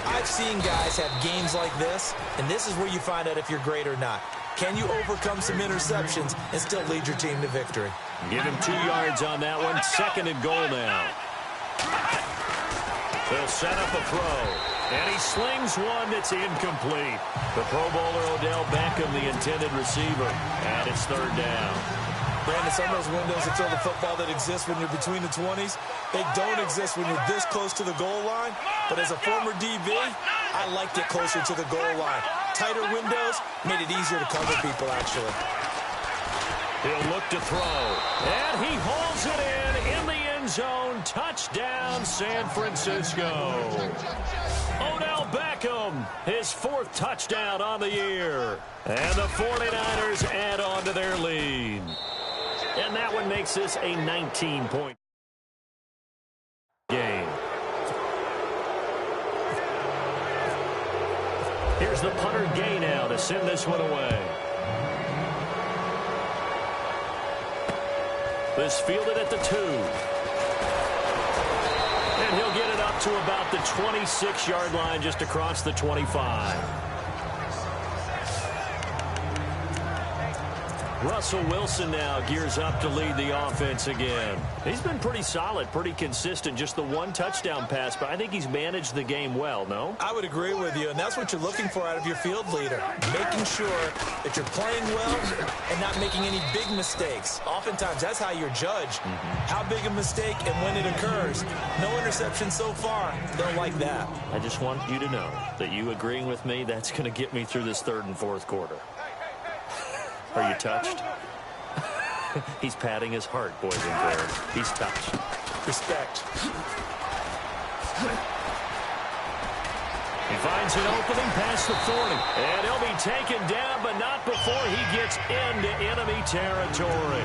I've seen guys have games like this, and this is where you find out if you're great or not. Can you overcome some interceptions and still lead your team to victory? Give him 2 yards on that one. Second and goal now. They'll set up a throw, and he slings one that's incomplete. The Pro Bowler Odell Beckham, the intended receiver, and it's third down. Brandon, some of those windows to throw the football that exist when you're between the 20s, they don't exist when you're this close to the goal line. But as a former DB, I liked it closer to the goal line. Tighter windows made it easier to cover people, actually. He'll look to throw, and he hauls it in the end zone. Touchdown, San Francisco. Odell Beckham, his 4th touchdown on the year. And the 49ers add on to their lead. And that one makes this a 19-point game. Here's the punter Gay now to send this one away. This fielded at the 2. And he'll get it up to about the 26-yard line, just across the 25. Russell Wilson now gears up to lead the offense again. He's been pretty solid, pretty consistent, just the 1 touchdown pass, but I think he's managed the game well, no? I would agree with you, and that's what you're looking for out of your field leader, making sure that you're playing well and not making any big mistakes. Oftentimes, that's how you're judged. How big a mistake and when it occurs. No interception so far. Don't like that. I just want you to know that you agreeing with me, that's going to get me through this 3rd and 4th quarter. Are you touched? He's patting his heart, boys and girls. He's touched. Respect. He finds an opening past the 40. And he'll be taken down, but not before he gets into enemy territory.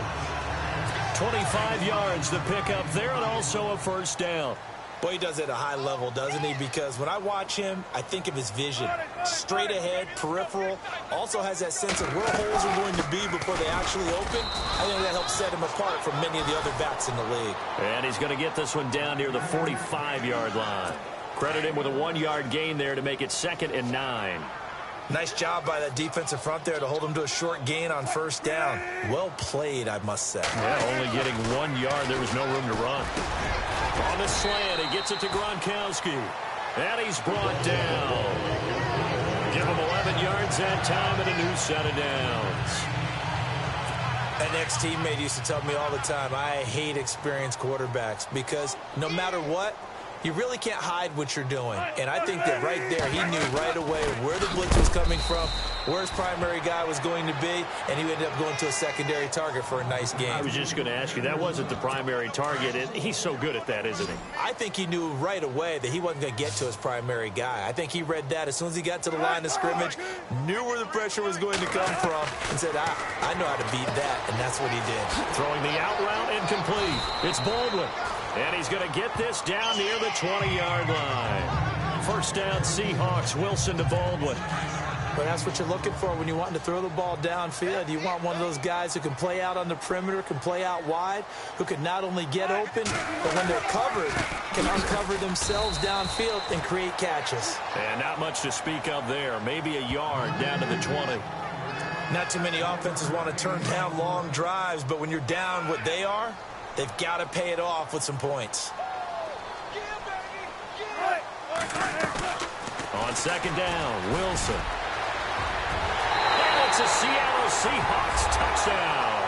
25 yards the pickup there, and also a first down. Boy, he does it at a high level, doesn't he? Because when I watch him, I think of his vision. Straight ahead, peripheral. Also has that sense of where holes are going to be before they actually open. I think that helps set him apart from many of the other backs in the league. And he's going to get this one down near the 45-yard line. Credit him with a 1-yard gain there to make it 2nd and 9. Nice job by that defensive front there to hold him to a short gain on first down. Well played, I must say. Yeah, only getting 1 yard. There was no room to run. On the slant, he gets it to Gronkowski. And he's brought down. Give him 11 yards that time and a new set of downs. An ex-teammate used to tell me all the time, I hate experienced quarterbacks because no matter what, You really can't hide what you're doing. And I think that right there, he knew right away where the blitz was coming from, where his primary guy was going to be, and he ended up going to a secondary target for a nice game. I was just going to ask you, that wasn't the primary target. He's so good at that, isn't he? I think he knew right away that he wasn't going to get to his primary guy. I think he read that as soon as he got to the line of scrimmage, knew where the pressure was going to come from, and said, I know how to beat that, and that's what he did. Throwing the out route incomplete. It's Baldwin. And he's going to get this down near the 20-yard line. First down, Seahawks. Wilson to Baldwin. But that's what you're looking for when you want to throw the ball downfield. You want one of those guys who can play out on the perimeter, can play out wide, who can not only get open, but when they're covered, can uncover themselves downfield and create catches. And not much to speak of there. Maybe a yard down to the 20. Not too many offenses want to turn down long drives, but when you're down what they are, they've got to pay it off with some points. On second down, Wilson. And it's a Seattle Seahawks touchdown.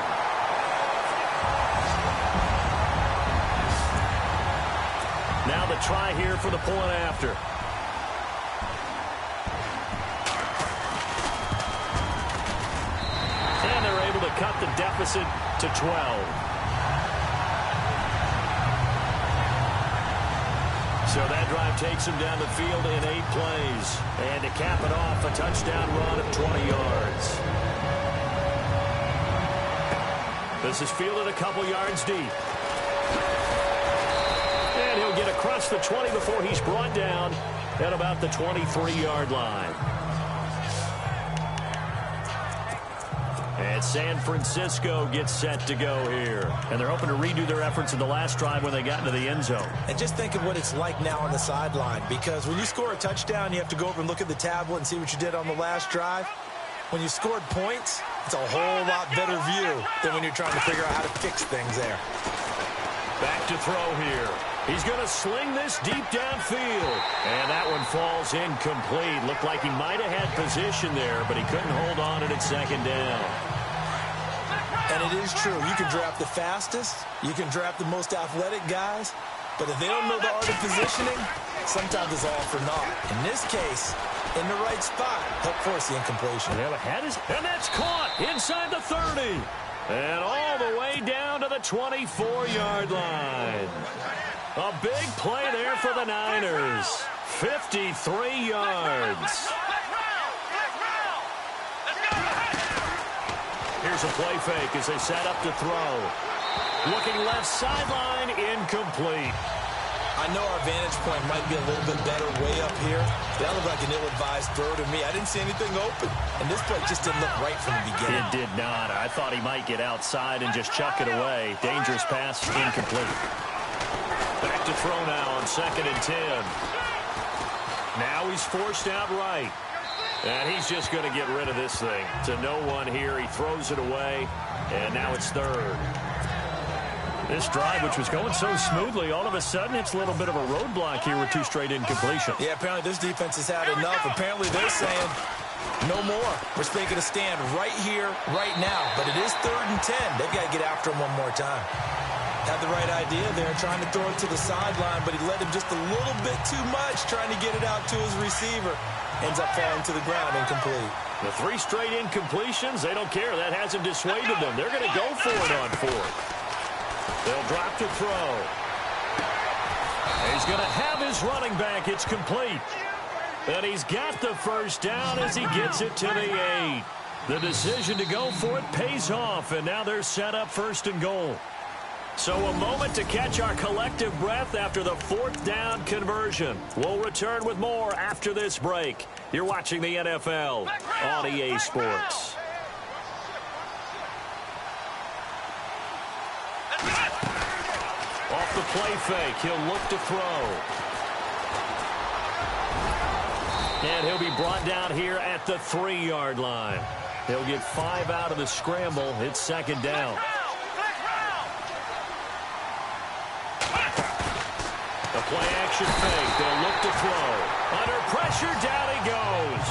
Now the try here for the point after. And they're able to cut the deficit to 12. So that drive takes him down the field in 8 plays. And to cap it off, a touchdown run of 20 yards. This is fielded a couple yards deep. And he'll get across the 20 before he's brought down at about the 23-yard line. And San Francisco gets set to go here. And they're hoping to redo their efforts in the last drive when they got into the end zone. And just think of what it's like now on the sideline. Because when you score a touchdown, you have to go over and look at the tablet and see what you did on the last drive. When you scored points, it's a whole lot better view than when you're trying to figure out how to fix things there. Back to throw here. He's going to sling this deep downfield. And that one falls incomplete. Looked like he might have had position there, but he couldn't hold on at second down. And it is true. You can draft the fastest. You can draft the most athletic guys. But if they don't know the art of positioning, sometimes it's all for naught. In this case, in the right spot, help force the incompletion. And that's caught inside the 30. And all the way down to the 24-yard line. A big play there for the Niners. 53 yards. Here's a play fake as they set up to throw. Looking left sideline, incomplete. I know our vantage point might be a little bit better way up here. That looked like an ill-advised throw to me. I didn't see anything open. And this play just didn't look right from the beginning. It did not. I thought he might get outside and just chuck it away. Dangerous pass, incomplete. Back to throw now on 2nd and 10. Now he's forced out right. And he's just going to get rid of this thing. To no one here. He throws it away. And now it's 3rd. This drive, which was going so smoothly, all of a sudden it's a little bit of a roadblock here with 2 straight incompletions. Yeah, apparently this defense has had enough. Apparently they're saying no more. We're making a stand right here, right now. But it is 3rd and 10. They've got to get after him one more time. Had the right idea there, trying to throw it to the sideline, but he led him just a little bit too much, trying to get it out to his receiver. Ends up falling to the ground, incomplete. The 3 straight incompletions, they don't care. That hasn't dissuaded them. They're going to go for it on 4th. They'll drop to throw. He's going to have his running back. It's complete. And he's got the first down as he gets it to the 8. The decision to go for it pays off, and now they're set up 1st and goal. So a moment to catch our collective breath after the 4th down conversion. We'll return with more after this break. You're watching the NFL on EA Sports. Off the play fake, he'll look to throw. And he'll be brought down here at the 3-yard line. He'll get 5 out of the scramble. It's 2nd down. The play-action fake. They'll look to throw. Under pressure, down he goes.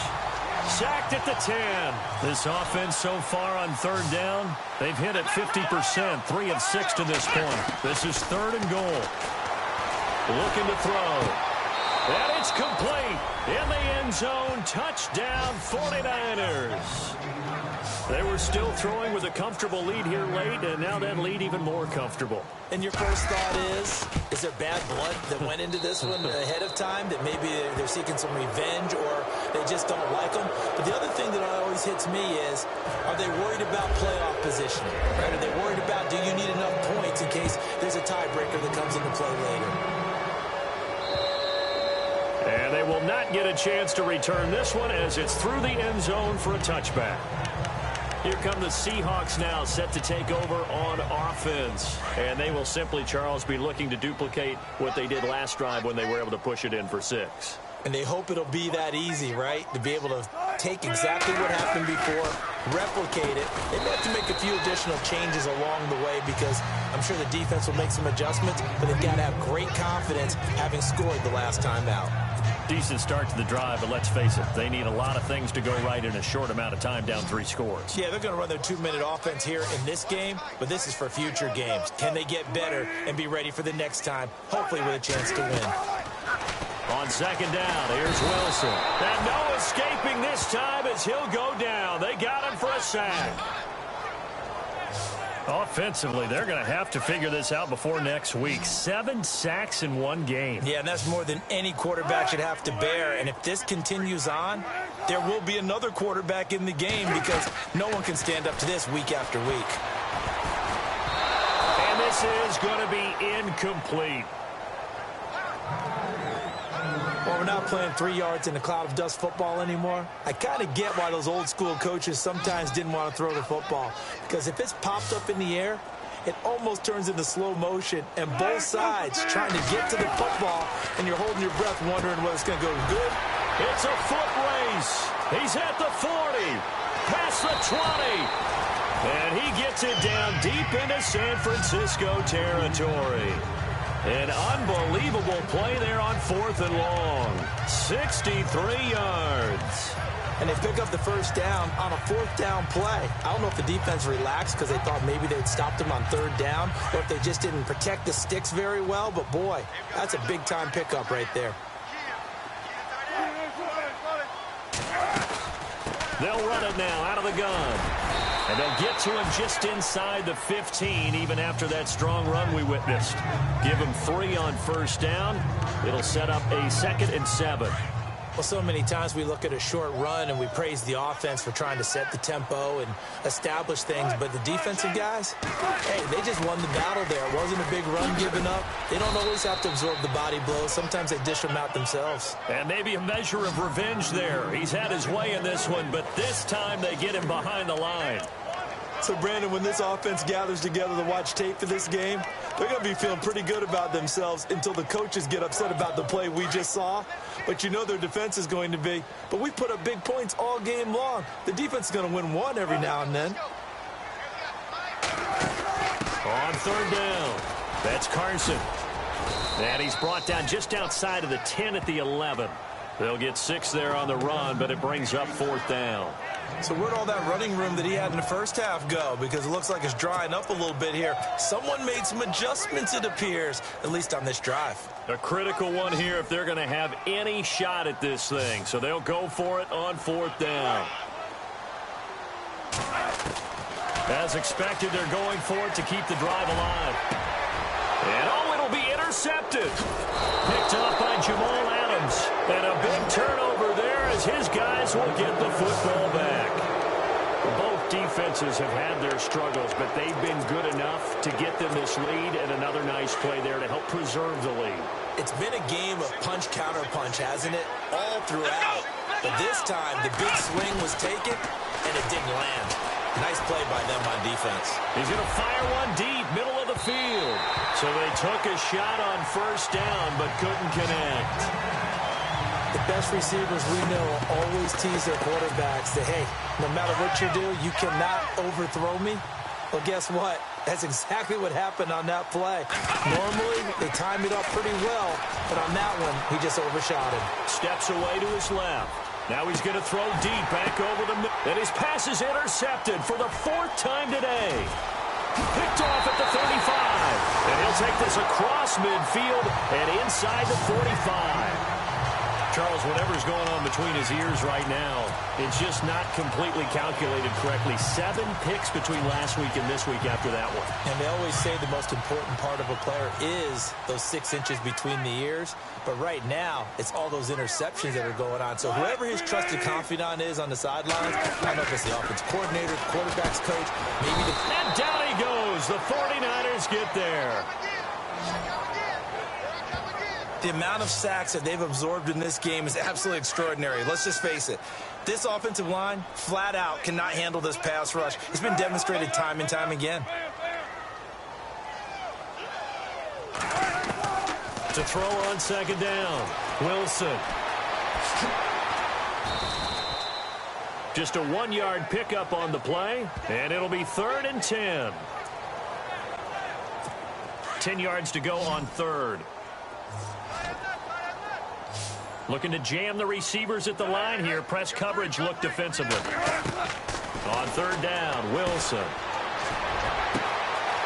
Sacked at the 10. This offense so far on 3rd down, they've hit it 50%, 3 of 6 to this point. This is 3rd and goal. Looking to throw. And it's complete. In the end zone, touchdown 49ers. They were still throwing with a comfortable lead here late, and now that lead even more comfortable. And your first thought is there bad blood that went into this one ahead of time, that maybe they're seeking some revenge or they just don't like them? But the other thing that always hits me is, are they worried about playoff positioning? Right? Are they worried about, do you need enough points in case there's a tiebreaker that comes into play later? And they will not get a chance to return this one as it's through the end zone for a touchback. Here come the Seahawks now, set to take over on offense. And they will simply, Charles, be looking to duplicate what they did last drive when they were able to push it in for 6. And they hope it'll be that easy, right? To be able to take exactly what happened before, replicate it. They may have to make a few additional changes along the way because I'm sure the defense will make some adjustments, but they've got to have great confidence having scored the last time out. Decent start to the drive, but let's face it, they need a lot of things to go right in a short amount of time, down 3 scores. Yeah, they're going to run their 2-minute offense here in this game, but this is for future games. Can they get better and be ready for the next time, hopefully with a chance to win? On second down, here's Wilson. And no escaping this time as he'll go down. They got him for a sack. Offensively, they're going to have to figure this out before next week. 7 sacks in 1 game. Yeah, and that's more than any quarterback should have to bear. And if this continues on, there will be another quarterback in the game because no one can stand up to this week after week. And this is going to be incomplete. Well, we're not playing 3 yards in a cloud of dust football anymore. I kind of get why those old school coaches sometimes didn't want to throw the football. Because if it's popped up in the air, it almost turns into slow motion. And both sides trying to get to the football, and you're holding your breath wondering whether it's going to go good. It's a foot race. He's at the 40, past the 20. And he gets it down deep into San Francisco territory. An unbelievable play there on 4th and long. 63 yards. And they pick up the first down on a 4th down play. I don't know if the defense relaxed because they thought maybe they'd stopped him on 3rd down or if they just didn't protect the sticks very well. But, boy, that's a big-time pickup right there. They'll run it now out of the gun. And they'll get to him just inside the 15, even after that strong run we witnessed. Give him 3 on 1st down. It'll set up a 2nd and 7. Well, so many times we look at a short run and we praise the offense for trying to set the tempo and establish things. But the defensive guys, hey, they just won the battle there. It wasn't a big run given up. They don't always have to absorb the body blows. Sometimes they dish them out themselves. And maybe a measure of revenge there. He's had his way in this one, but this time they get him behind the line. So, Brandon, when this offense gathers together to watch tape for this game, they're going to be feeling pretty good about themselves until the coaches get upset about the play we just saw. But you know their defense is going to be. But we put up big points all game long. The defense is going to win one every now and then. On 3rd down, that's Carson. And he's brought down just outside of the 10 at the 11. They'll get 6 there on the run, but it brings up 4th down. So where'd all that running room that he had in the first half go? Because it looks like it's drying up a little bit here. Someone made some adjustments, it appears, at least on this drive. A critical one here if they're going to have any shot at this thing. So they'll go for it on 4th down. As expected, they're going for it to keep the drive alive. And oh, it'll be intercepted. Picked up by Jamal Adams. And a big turnover there as his guys will get the football back. Both defenses have had their struggles, but they've been good enough to get them this lead, and another nice play there to help preserve the lead. It's been a game of punch-counter-punch, hasn't it? All throughout. But this time, the big swing was taken, and it didn't land. Nice play by them on defense. He's going to fire one deep, middle of the field. So they took a shot on 1st down, but couldn't connect. The best receivers we know always tease their quarterbacks that, hey, no matter what you do, you cannot overthrow me. Well, guess what? That's exactly what happened on that play. Normally, they time it up pretty well, but on that one, he just overshot him. Steps away to his left. Now he's going to throw deep back over the middle. And his pass is intercepted for the 4th time today. Picked off at the 35. And he'll take this across midfield and inside the 45. Charles, whatever's going on between his ears right now, it's just not completely calculated correctly. 7 picks between last week and this week after that one. And they always say the most important part of a player is those 6 inches between the ears. But right now, it's all those interceptions that are going on. So whoever his trusted confidant is on the sidelines, I don't know if it's the offensive coordinator, quarterback's coach, maybe the... And down he goes. The 49ers get there. The amount of sacks that they've absorbed in this game is absolutely extraordinary. Let's just face it. This offensive line, flat out, cannot handle this pass rush. It's been demonstrated time and time again. To throw on second down, Wilson. Just a 1-yard pickup on the play, and it'll be 3rd and 10. 10 yards to go on 3rd. Looking to jam the receivers at the line here. Press coverage look defensively. On 3rd down, Wilson.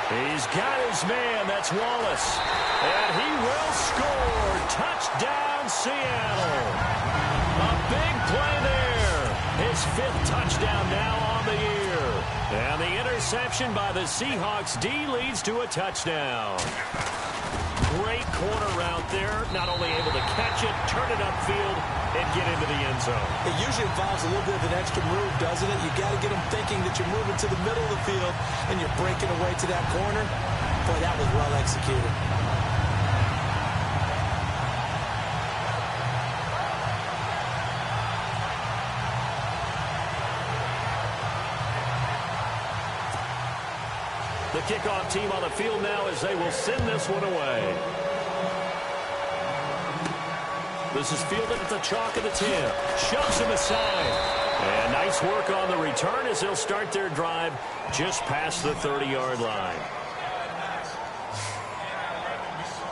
He's got his man. That's Wallace. And he will score. Touchdown, Seattle. A big play there. His 5th touchdown now on the year. And the interception by the Seahawks D leads to a touchdown. Great corner route there. Not only able to catch it, turn it upfield, and get into the end zone. It usually involves a little bit of an extra move, doesn't it? You got to get them thinking that you're moving to the middle of the field and you're breaking away to that corner. Boy, that was well executed. The kickoff team on the field now as they will send this one away. This is fielded at the chalk of the 10. Shoves him aside. And nice work on the return as they'll start their drive just past the 30-yard line.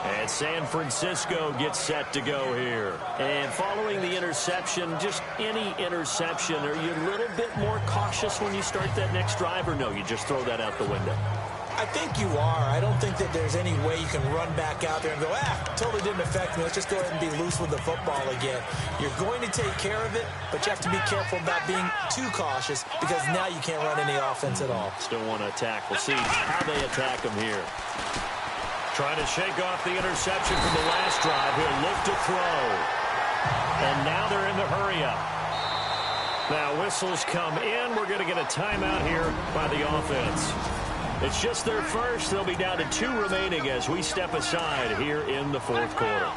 And San Francisco gets set to go here. And following the interception, just any interception, are you a little bit more cautious when you start that next drive, or no, you just throw that out the window? I think you are. I don't think that there's any way you can run back out there and go, totally didn't affect me. Let's just go ahead and be loose with the football again. You're going to take care of it, but you have to be careful about being too cautious because now you can't run any offense at all. Still want to attack. We'll see how they attack them here. Trying to shake off the interception from the last drive. He'll look to throw. And now they're in the hurry-up. Now whistles come in. We're going to get a timeout here by the offense. It's just their first. They'll be down to 2 remaining as we step aside here in the 4th quarter.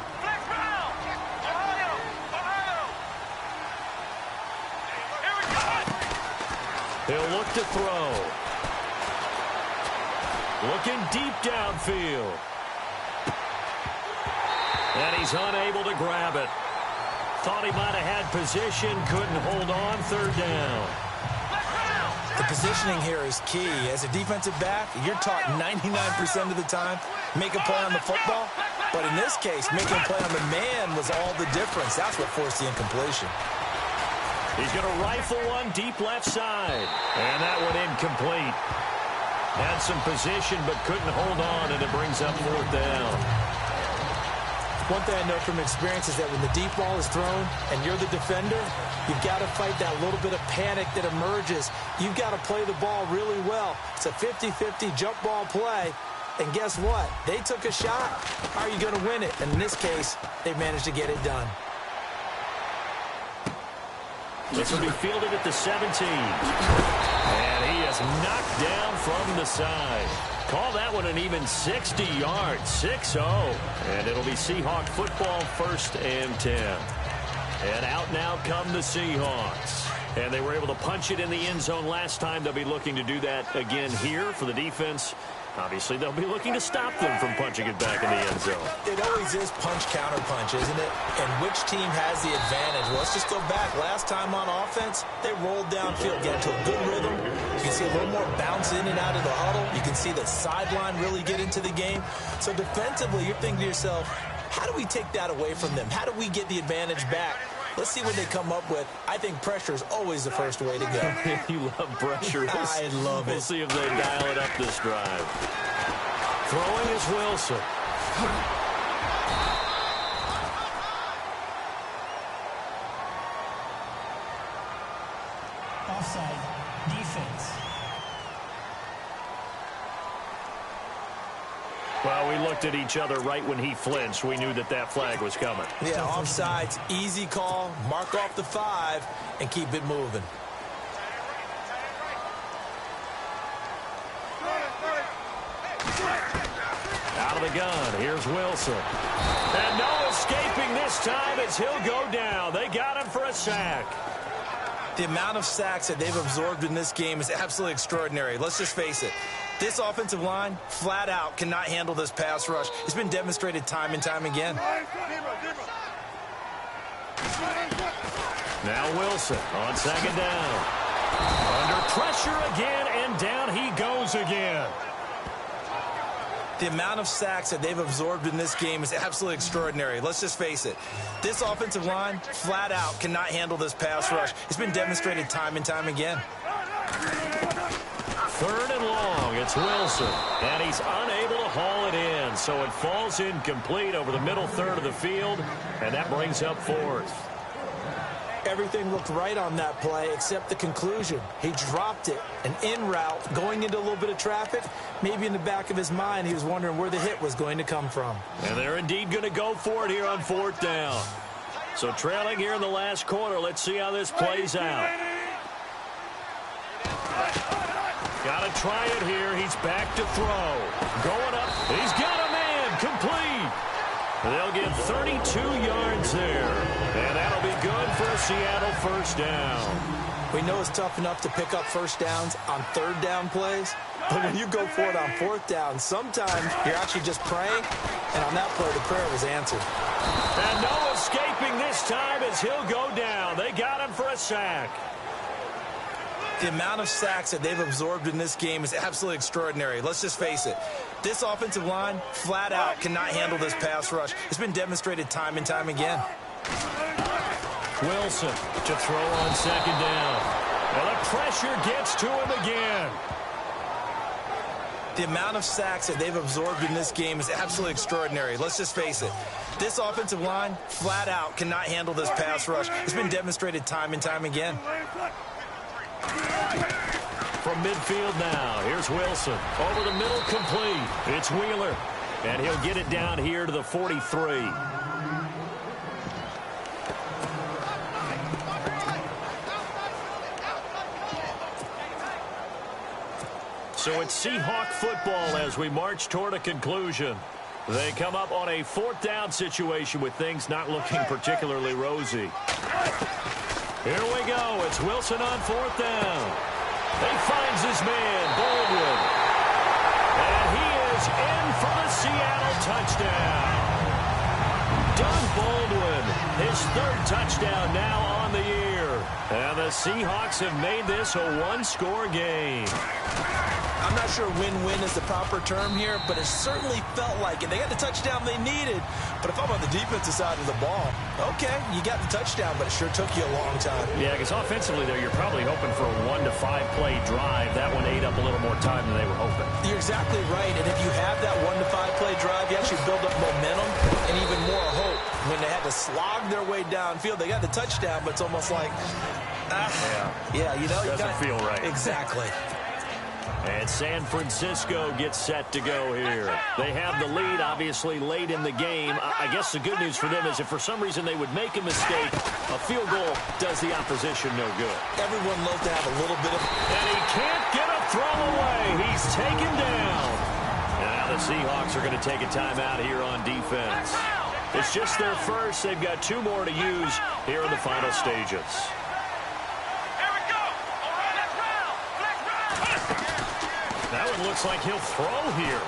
He'll look to throw. Looking deep downfield. And he's unable to grab it. Thought he might have had position, couldn't hold on. 3rd down. The positioning here is key. As a defensive back, you're taught 99% of the time, make a play on the football. But in this case, making a play on the man was all the difference. That's what forced the incompletion. He's going to rifle one deep left side. And that one incomplete. Had some position, but couldn't hold on, and it brings up 4th down. One thing I know from experience is that when the deep ball is thrown and you're the defender, you've got to fight that little bit of panic that emerges. You've got to play the ball really well. It's a 50-50 jump ball play. And guess what? They took a shot. How are you going to win it? And in this case, they managed to get it done. This will be fielded at the 17. And he is knocked down from the side. Call that one an even 60 yards, 6-0. And it'll be Seahawk football, 1st and 10. And out now come the Seahawks. And they were able to punch it in the end zone last time. They'll be looking to do that again here for the defense. Obviously, they'll be looking to stop them from punching it back in the end zone. It always is punch-counter-punch, isn't it? And which team has the advantage? Well, let's just go back. Last time on offense, they rolled downfield, get into a good rhythm. You can see a little more bounce in and out of the huddle. You can see the sideline really get into the game. So defensively, you're thinking to yourself, how do we take that away from them? How do we get the advantage back? Let's see what they come up with. I think pressure is always the first way to go. You love pressure. I love it. We'll see if they dial it up this drive. Throwing is Wilson. Offside. Defense. Well, we looked at each other right when he flinched. We knew that that flag was coming. Yeah, offsides, easy call. Mark off the 5 and keep it moving. Out of the gun, here's Wilson. And no escaping this time as he'll go down. They got him for a sack. The amount of sacks that they've absorbed in this game is absolutely extraordinary. Let's just face it. This offensive line, flat out, cannot handle this pass rush. It's been demonstrated time and time again. Now Wilson on second down. Under pressure again, and down he goes again. The amount of sacks that they've absorbed in this game is absolutely extraordinary. Let's just face it. This offensive line, flat out, cannot handle this pass rush. It's been demonstrated time and time again. Third and long, it's Wilson, and he's unable to haul it in, so it falls incomplete over the middle third of the field, and that brings up fourth. Everything looked right on that play except the conclusion. He dropped it, an in route, going into a little bit of traffic. Maybe in the back of his mind, he was wondering where the hit was going to come from. And they're indeed going to go for it here on fourth down. So trailing here in the last quarter, let's see how this plays out. Got to try it here. He's back to throw. Going up. He's got a man. Complete. They'll get 32 yards there. And that'll be good for a Seattle first down. We know it's tough enough to pick up first downs on third down plays. But when you go for it on fourth down, sometimes you're actually just praying. And on that play, the prayer was answered. And no escaping this time as he'll go down. They got him for a sack. The amount of sacks that they've absorbed in this game is absolutely extraordinary. Let's just face it. This offensive line, flat out, cannot handle this pass rush. It's been demonstrated time and time again. Wilson to throw on second down. And the pressure gets to him again. The amount of sacks that they've absorbed in this game is absolutely extraordinary. Let's just face it. This offensive line, flat out, cannot handle this pass rush. It's been demonstrated time and time again. From midfield now, here's Wilson. Over the middle, complete. It's Wheeler. And he'll get it down here to the 43. So it's Seahawk football as we march toward a conclusion. They come up on a fourth down situation with things not looking particularly rosy. Here we go. It's Wilson on fourth down. He finds his man, Baldwin. And he is in for the Seattle touchdown. Doug Baldwin, his third touchdown now on the year. And the Seahawks have made this a one-score game. I'm not sure win-win is the proper term here, but it certainly felt like it. They got the touchdown they needed, but if I'm on the defensive side of the ball, okay, you got the touchdown, but it sure took you a long time. Yeah, because offensively there, you're probably hoping for a 1 to 5 play drive. That one ate up a little more time than they were hoping. You're exactly right, and if you have that 1 to 5 play drive, you actually build up momentum and even more hope. When they had to slog their way downfield, they got the touchdown, but it's almost like, yeah, you know, doesn't feel right. Exactly. And San Francisco gets set to go here. They have the lead, obviously, late in the game. I guess the good news for them is if for some reason they would make a mistake, a field goal does the opposition no good. Everyone loves to have a little bit of... And he can't get a throw away. He's taken down. Now the Seahawks are going to take a timeout here on defense. It's just their first. They've got 2 more to use here in the final stages. That one looks like he'll throw here.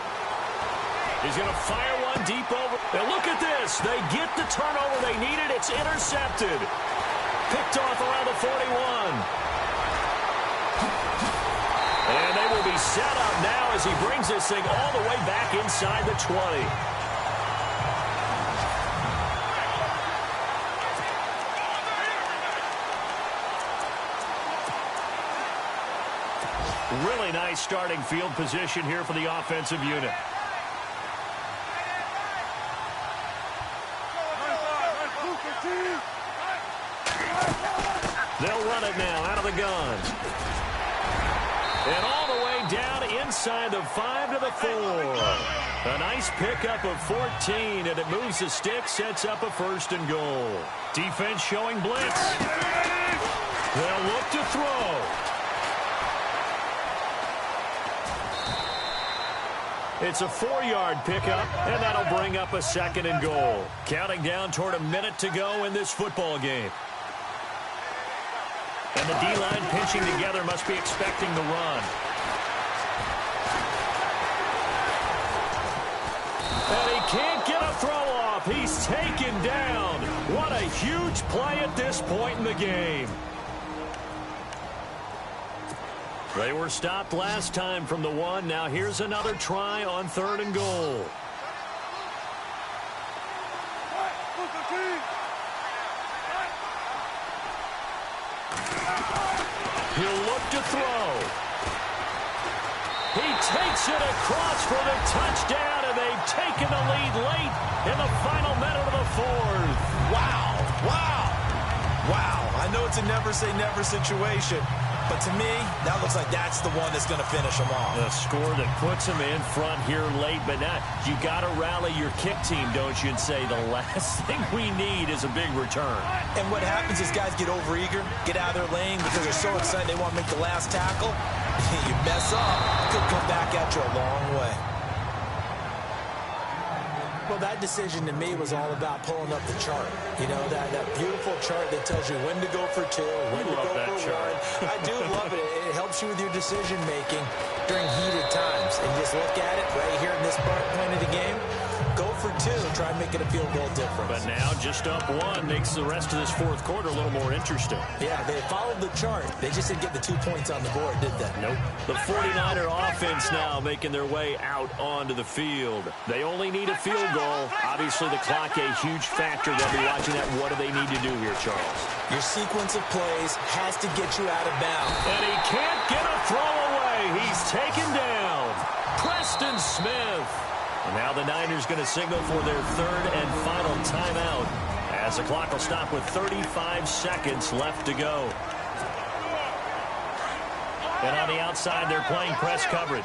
He's going to fire one deep over. Now look at this. They get the turnover they needed. It's intercepted. Picked off around the 41. And they will be set up now as he brings this thing all the way back inside the 20. Really nice starting field position here for the offensive unit. They'll run it now out of the gun. And all the way down inside the 5 to the 4. A nice pickup of 14, and it moves the stick, sets up a 1st and goal. Defense showing blitz. They'll look to throw. It's a 4-yard pickup, and that'll bring up a 2nd and goal. Counting down toward a minute to go in this football game. And the D-line pinching together must be expecting the run. And he can't get a throw off. He's taken down. What a huge play at this point in the game. They were stopped last time from the 1. Now here's another try on 3rd and goal. He'll look to throw. He takes it across for the touchdown, and they've taken the lead late in the final minute of the 4th. Wow. Wow. Wow. I know it's a never-say-never situation, but to me, that looks like that's the one that's going to finish them off. A score that puts them in front here late, but now you got to rally your kick team, don't you, and say the last thing we need is a big return. And what happens is guys get overeager, get out of their lane because they're so excited they want to make the last tackle. You mess up, it could come back at you a long way. Well, that decision to me was all about pulling up the chart. You know, that beautiful chart that tells you when to go for 2, when to go for 1. I do love it. It helps you with your decision-making during heated times. And you just look at it right here in this point of the game. Go for 2, try and make it a field goal difference. But now just up 1 makes the rest of this 4th quarter a little more interesting. Yeah, they followed the chart. They just didn't get the 2 points on the board, did they? Nope. The 49er offense now making their way out onto the field. They only need a field goal. Obviously, the clock a huge factor. They'll be watching that. What do they need to do here, Charles? Your sequence of plays has to get you out of bounds. And he can't get a throw away. He's taken down. Preston Smith. And now the Niners going to signal for their 3rd and final timeout as the clock will stop with 35 seconds left to go. And on the outside, they're playing press coverage.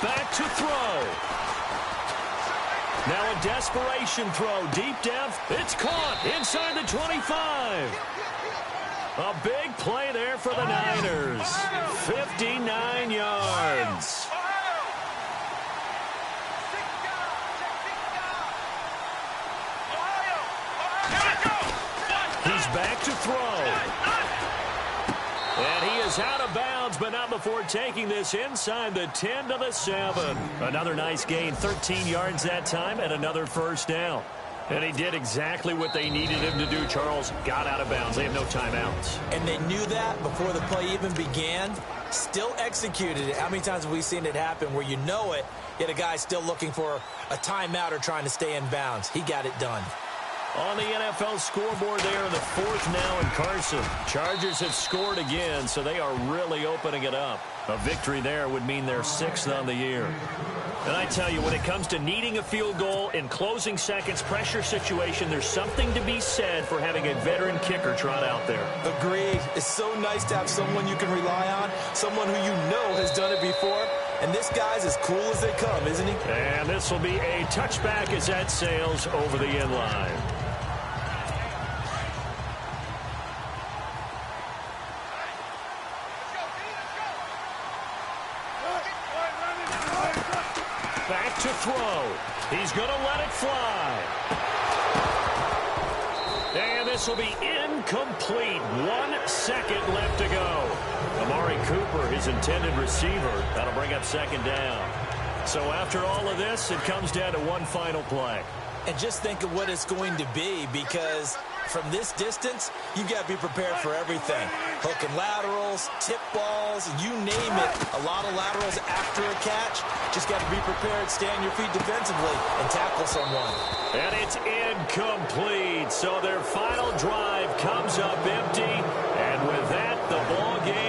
Back to throw. Now a desperation throw deep down. It's caught inside the 25. A big play there for the Niners. 59 yards. He's back to throw. And he is out of bounds, but not before taking this inside the 10 to the 7. Another nice gain, 13 yards that time, and another 1st down. And he did exactly what they needed him to do, Charles. Got out of bounds. They have no timeouts. And they knew that before the play even began. Still executed it. How many times have we seen it happen where you know it, yet a guy's still looking for a timeout or trying to stay in bounds? He got it done. On the NFL scoreboard, they are the 4th now in Carson. Chargers have scored again, so they are really opening it up. A victory there would mean they're 6th on the year. And I tell you, when it comes to needing a field goal in closing seconds, pressure situation, there's something to be said for having a veteran kicker trot out there. Agreed. It's so nice to have someone you can rely on, someone who you know has done it before. And this guy's as cool as they come, isn't he? And this will be a touchback as that sails over the end line. Back to throw. He's going to let it fly. And this will be incomplete. 1 second left to go. Amari Cooper, his intended receiver. That'll bring up 2nd down. So after all of this, it comes down to one final play. And just think of what it's going to be, because From this distance, you got to be prepared for everything. Hook and laterals, tip balls, you name it. A lot of laterals after a catch. Just got to be prepared, stay on your feet defensively, and tackle someone. And it's incomplete. So their final drive comes up empty. And with that, the ball game